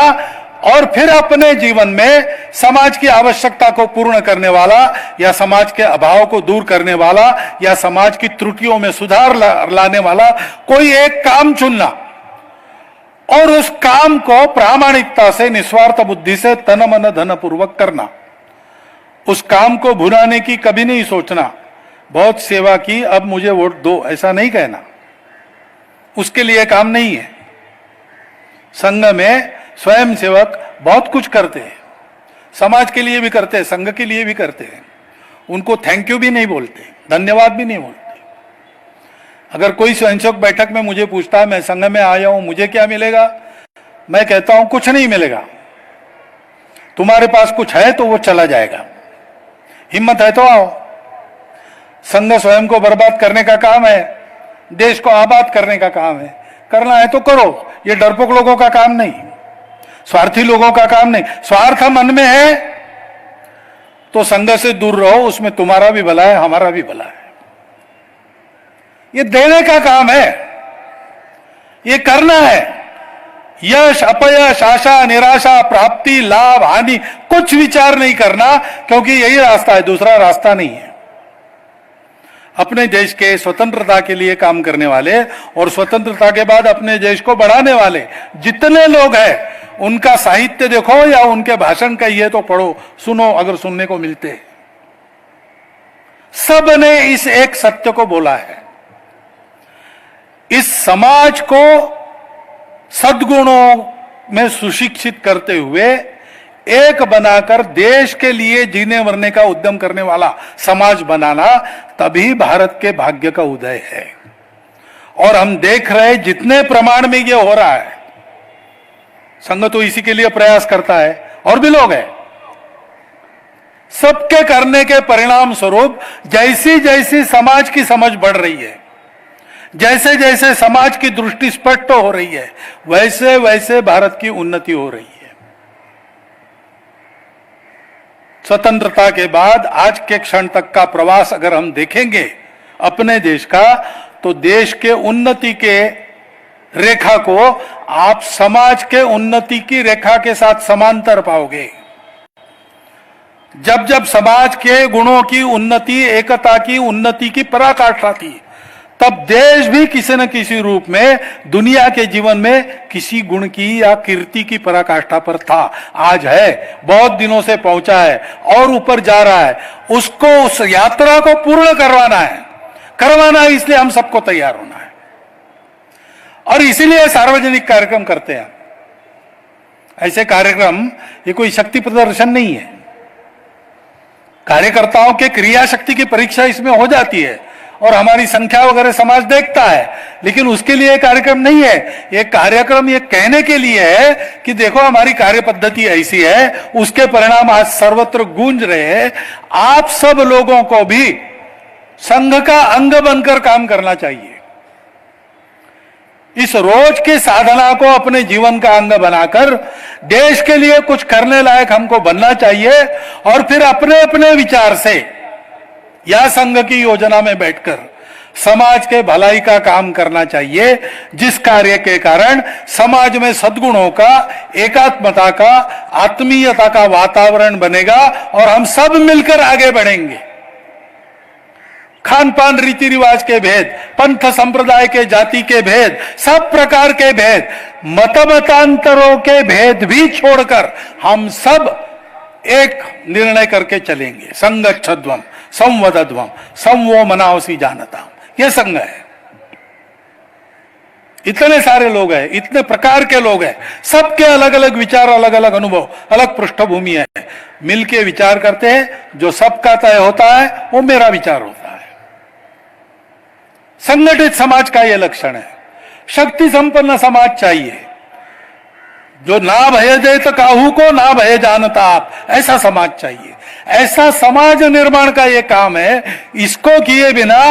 और फिर अपने जीवन में समाज की आवश्यकता को पूर्ण करने वाला या समाज के अभाव को दूर करने वाला या समाज की त्रुटियों में सुधार लाने वाला कोई एक काम चुनना और उस काम को प्रामाणिकता से निस्वार्थ बुद्धि से तन मन धन पूर्वक करना। उस काम को भुनाने की कभी नहीं सोचना, बहुत सेवा की अब मुझे वोट दो, ऐसा नहीं कहना, उसके लिए काम नहीं है। संघ में स्वयं सेवक बहुत कुछ करते हैं, समाज के लिए भी करते हैं, संघ के लिए भी करते हैं। उनको थैंक यू भी नहीं बोलते, धन्यवाद भी नहीं बोलते। अगर कोई स्वयंसेवक बैठक में मुझे पूछता है मैं संघ में आया हूं मुझे क्या मिलेगा, मैं कहता हूं कुछ नहीं मिलेगा। तुम्हारे पास कुछ है तो वो चला जाएगा, हिम्मत है तो आओ। संघ स्वयं को बर्बाद करने का काम है, देश को आबाद करने का काम है, करना है तो करो। ये डरपोक लोगों का काम नहीं, स्वार्थी लोगों का काम नहीं। स्वार्थ मन में है तो संघ से दूर रहो, उसमें तुम्हारा भी भला है हमारा भी भला है। ये देने का काम है, ये करना है। यश अपयश आशा निराशा प्राप्ति लाभ हानि कुछ विचार नहीं करना, क्योंकि यही रास्ता है, दूसरा रास्ता नहीं है। अपने देश के स्वतंत्रता के लिए काम करने वाले और स्वतंत्रता के बाद अपने देश को बढ़ाने वाले जितने लोग हैं उनका साहित्य देखो या उनके भाषण कहिए तो पढ़ो, सुनो अगर सुनने को मिलते। सब ने इस एक सत्य को बोला है, इस समाज को सद्गुणों में सुशिक्षित करते हुए एक बनाकर देश के लिए जीने मरने का उद्यम करने वाला समाज बनाना, तभी भारत के भाग्य का उदय है। और हम देख रहे जितने प्रमाण में ये हो रहा है, संघ तो इसी के लिए प्रयास करता है और भी लोग हैं। सबके करने के परिणाम स्वरूप जैसी जैसी समाज की समझ बढ़ रही है, जैसे जैसे समाज की दृष्टि स्पष्ट हो रही है, वैसे वैसे भारत की उन्नति हो रही है। स्वतंत्रता के बाद आज के क्षण तक का प्रवास अगर हम देखेंगे अपने देश का, तो देश के उन्नति के रेखा को आप समाज के उन्नति की रेखा के साथ समांतर पाओगे। जब जब समाज के गुणों की उन्नति, एकता की उन्नति की पराकाष्ठा थी, तब देश भी किसी न किसी रूप में दुनिया के जीवन में किसी गुण की या कीर्ति की पराकाष्ठा पर था। आज है, बहुत दिनों से पहुंचा है और ऊपर जा रहा है। उसको, उस यात्रा को पूर्ण करवाना है, इसलिए हम सबको तैयार होना है और इसीलिए सार्वजनिक कार्यक्रम करते हैं। ऐसे कार्यक्रम ये कोई शक्ति प्रदर्शन नहीं है, कार्यकर्ताओं के क्रिया शक्ति की परीक्षा इसमें हो जाती है और हमारी संख्या वगैरह समाज देखता है, लेकिन उसके लिए कार्यक्रम नहीं है। ये कार्यक्रम ये कहने के लिए है कि देखो हमारी कार्य पद्धति ऐसी है, उसके परिणाम आज सर्वत्र गूंज रहे हैं। आप सब लोगों को भी संघ का अंग बनकर काम करना चाहिए। इस रोज की साधना को अपने जीवन का अंग बनाकर देश के लिए कुछ करने लायक हमको बनना चाहिए और फिर अपने अपने विचार से या संघ की योजना में बैठकर समाज के भलाई का काम करना चाहिए, जिस कार्य के कारण समाज में सद्गुणों का, एकात्मता का, आत्मीयता का वातावरण बनेगा और हम सब मिलकर आगे बढ़ेंगे। खान पान रीति रिवाज के भेद, पंथ संप्रदाय के, जाति के भेद, सब प्रकार के भेद, मतमतांतरों के भेद भी छोड़कर हम सब एक निर्णय करके चलेंगे। संगच्छध्वम संवदध्वम संवो मनावसी जानता, ये संघ है। इतने सारे लोग हैं, इतने प्रकार के लोग हैं, सबके अलग अलग विचार, अलग अलग अनुभव, अलग पृष्ठभूमि है। मिलके विचार करते हैं, जो सबका तय होता है वो मेरा विचार होता है। संगठित समाज का यह लक्षण है। शक्ति संपन्न समाज चाहिए, जो ना भय दे तो काहू को, ना भय जानता आप, ऐसा समाज चाहिए। ऐसा समाज निर्माण का यह काम है। इसको किए बिना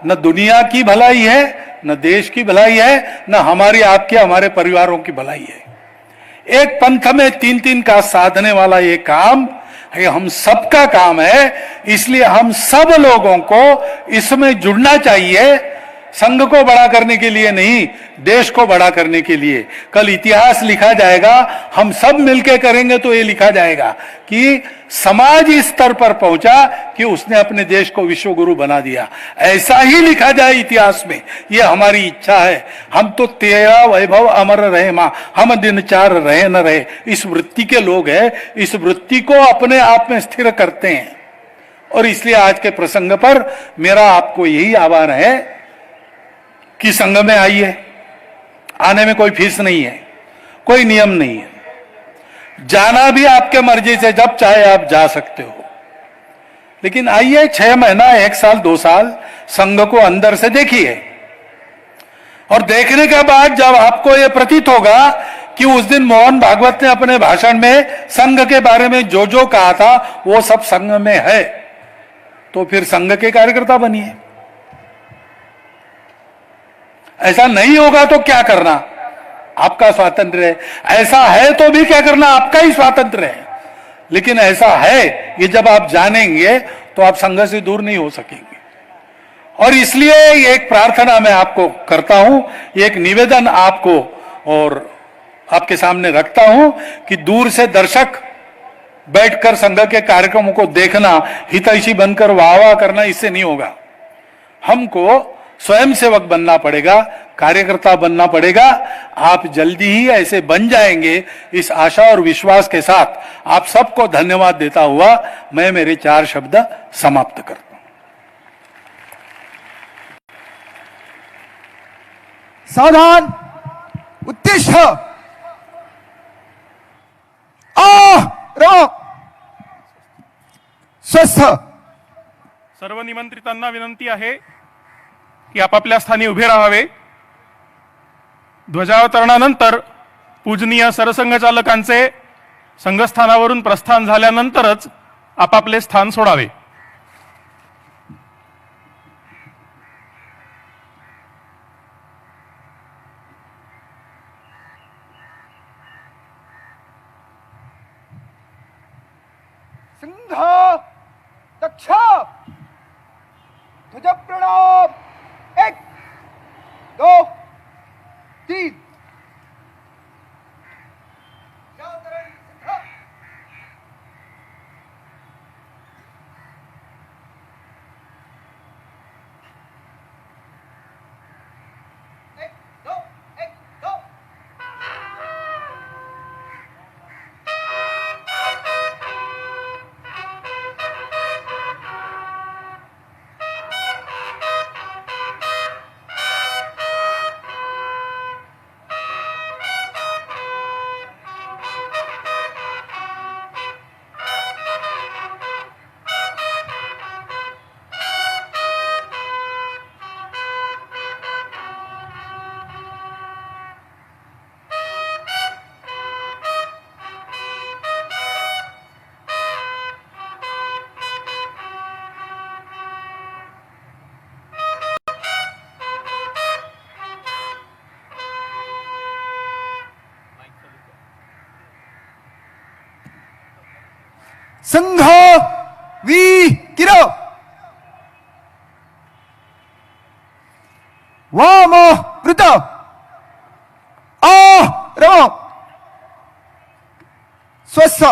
न दुनिया की भलाई है, न देश की भलाई है, न हमारी आपकी, हमारे परिवारों की भलाई है। एक पंथ में तीन तीन का साधने वाला ये काम, ये हम सबका काम है। इसलिए हम सब लोगों को इसमें जुड़ना चाहिए, संघ को बड़ा करने के लिए नहीं, देश को बड़ा करने के लिए। कल इतिहास लिखा जाएगा, हम सब मिलकर करेंगे तो ये लिखा जाएगा कि समाज इस स्तर पर पहुंचा कि उसने अपने देश को विश्व गुरु बना दिया। ऐसा ही लिखा जाए इतिहास में, ये हमारी इच्छा है। हम तो तेरा वैभव अमर रहे मां, हम दिन चार रहे न रहे, इस वृत्ति के लोग हैं। इस वृत्ति को अपने आप में स्थिर करते हैं। और इसलिए आज के प्रसंग पर मेरा आपको यही आह्वान है कि संघ में आइए। आने में कोई फीस नहीं है, कोई नियम नहीं है। जाना भी आपके मर्जी से, जब चाहे आप जा सकते हो। लेकिन आइए, 6 महीना, 1 साल, 2 साल संघ को अंदर से देखिए। और देखने के बाद जब आपको यह प्रतीत होगा कि उस दिन मोहन भागवत ने अपने भाषण में संघ के बारे में जो जो कहा था वो सब संघ में है, तो फिर संघ के कार्यकर्ता बनिए। ऐसा नहीं होगा तो क्या करना, आपका स्वातंत्र है। ऐसा है तो भी क्या करना, आपका ही स्वातंत्र है। लेकिन ऐसा है, ये जब आप जानेंगे तो आप संघ से दूर नहीं हो सकेंगे। और इसलिए एक प्रार्थना मैं आपको करता हूं, एक निवेदन आपको और आपके सामने रखता हूं कि दूर से दर्शक बैठकर संघ के कार्यक्रमों को देखना, हितैषी बनकर वाह वाह करना, इससे नहीं होगा। हमको स्वयं सेवक बनना पड़ेगा, कार्यकर्ता बनना पड़ेगा। आप जल्दी ही ऐसे बन जाएंगे, इस आशा और विश्वास के साथ आप सबको धन्यवाद देता हुआ मैं मेरे 4 शब्द समाप्त करता हूं। सावधान, उत्तिष्ठ, रो, स्वस्थ। सर्व निमंत्रितांना विनंती आहे की आपापल्या स्थानी उभे राहावे। ध्वजावतरणानंतर पूजनीय सरसंघचालकांचे संघस्थानावरून प्रस्थान झाल्यानंतरच आपापले स्थान सोडावे। सिंह दक्ष, ध्वज प्रणाम। 1 2 3। संघ वीर वाम वृत रव स्वस्थ।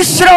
मिश्र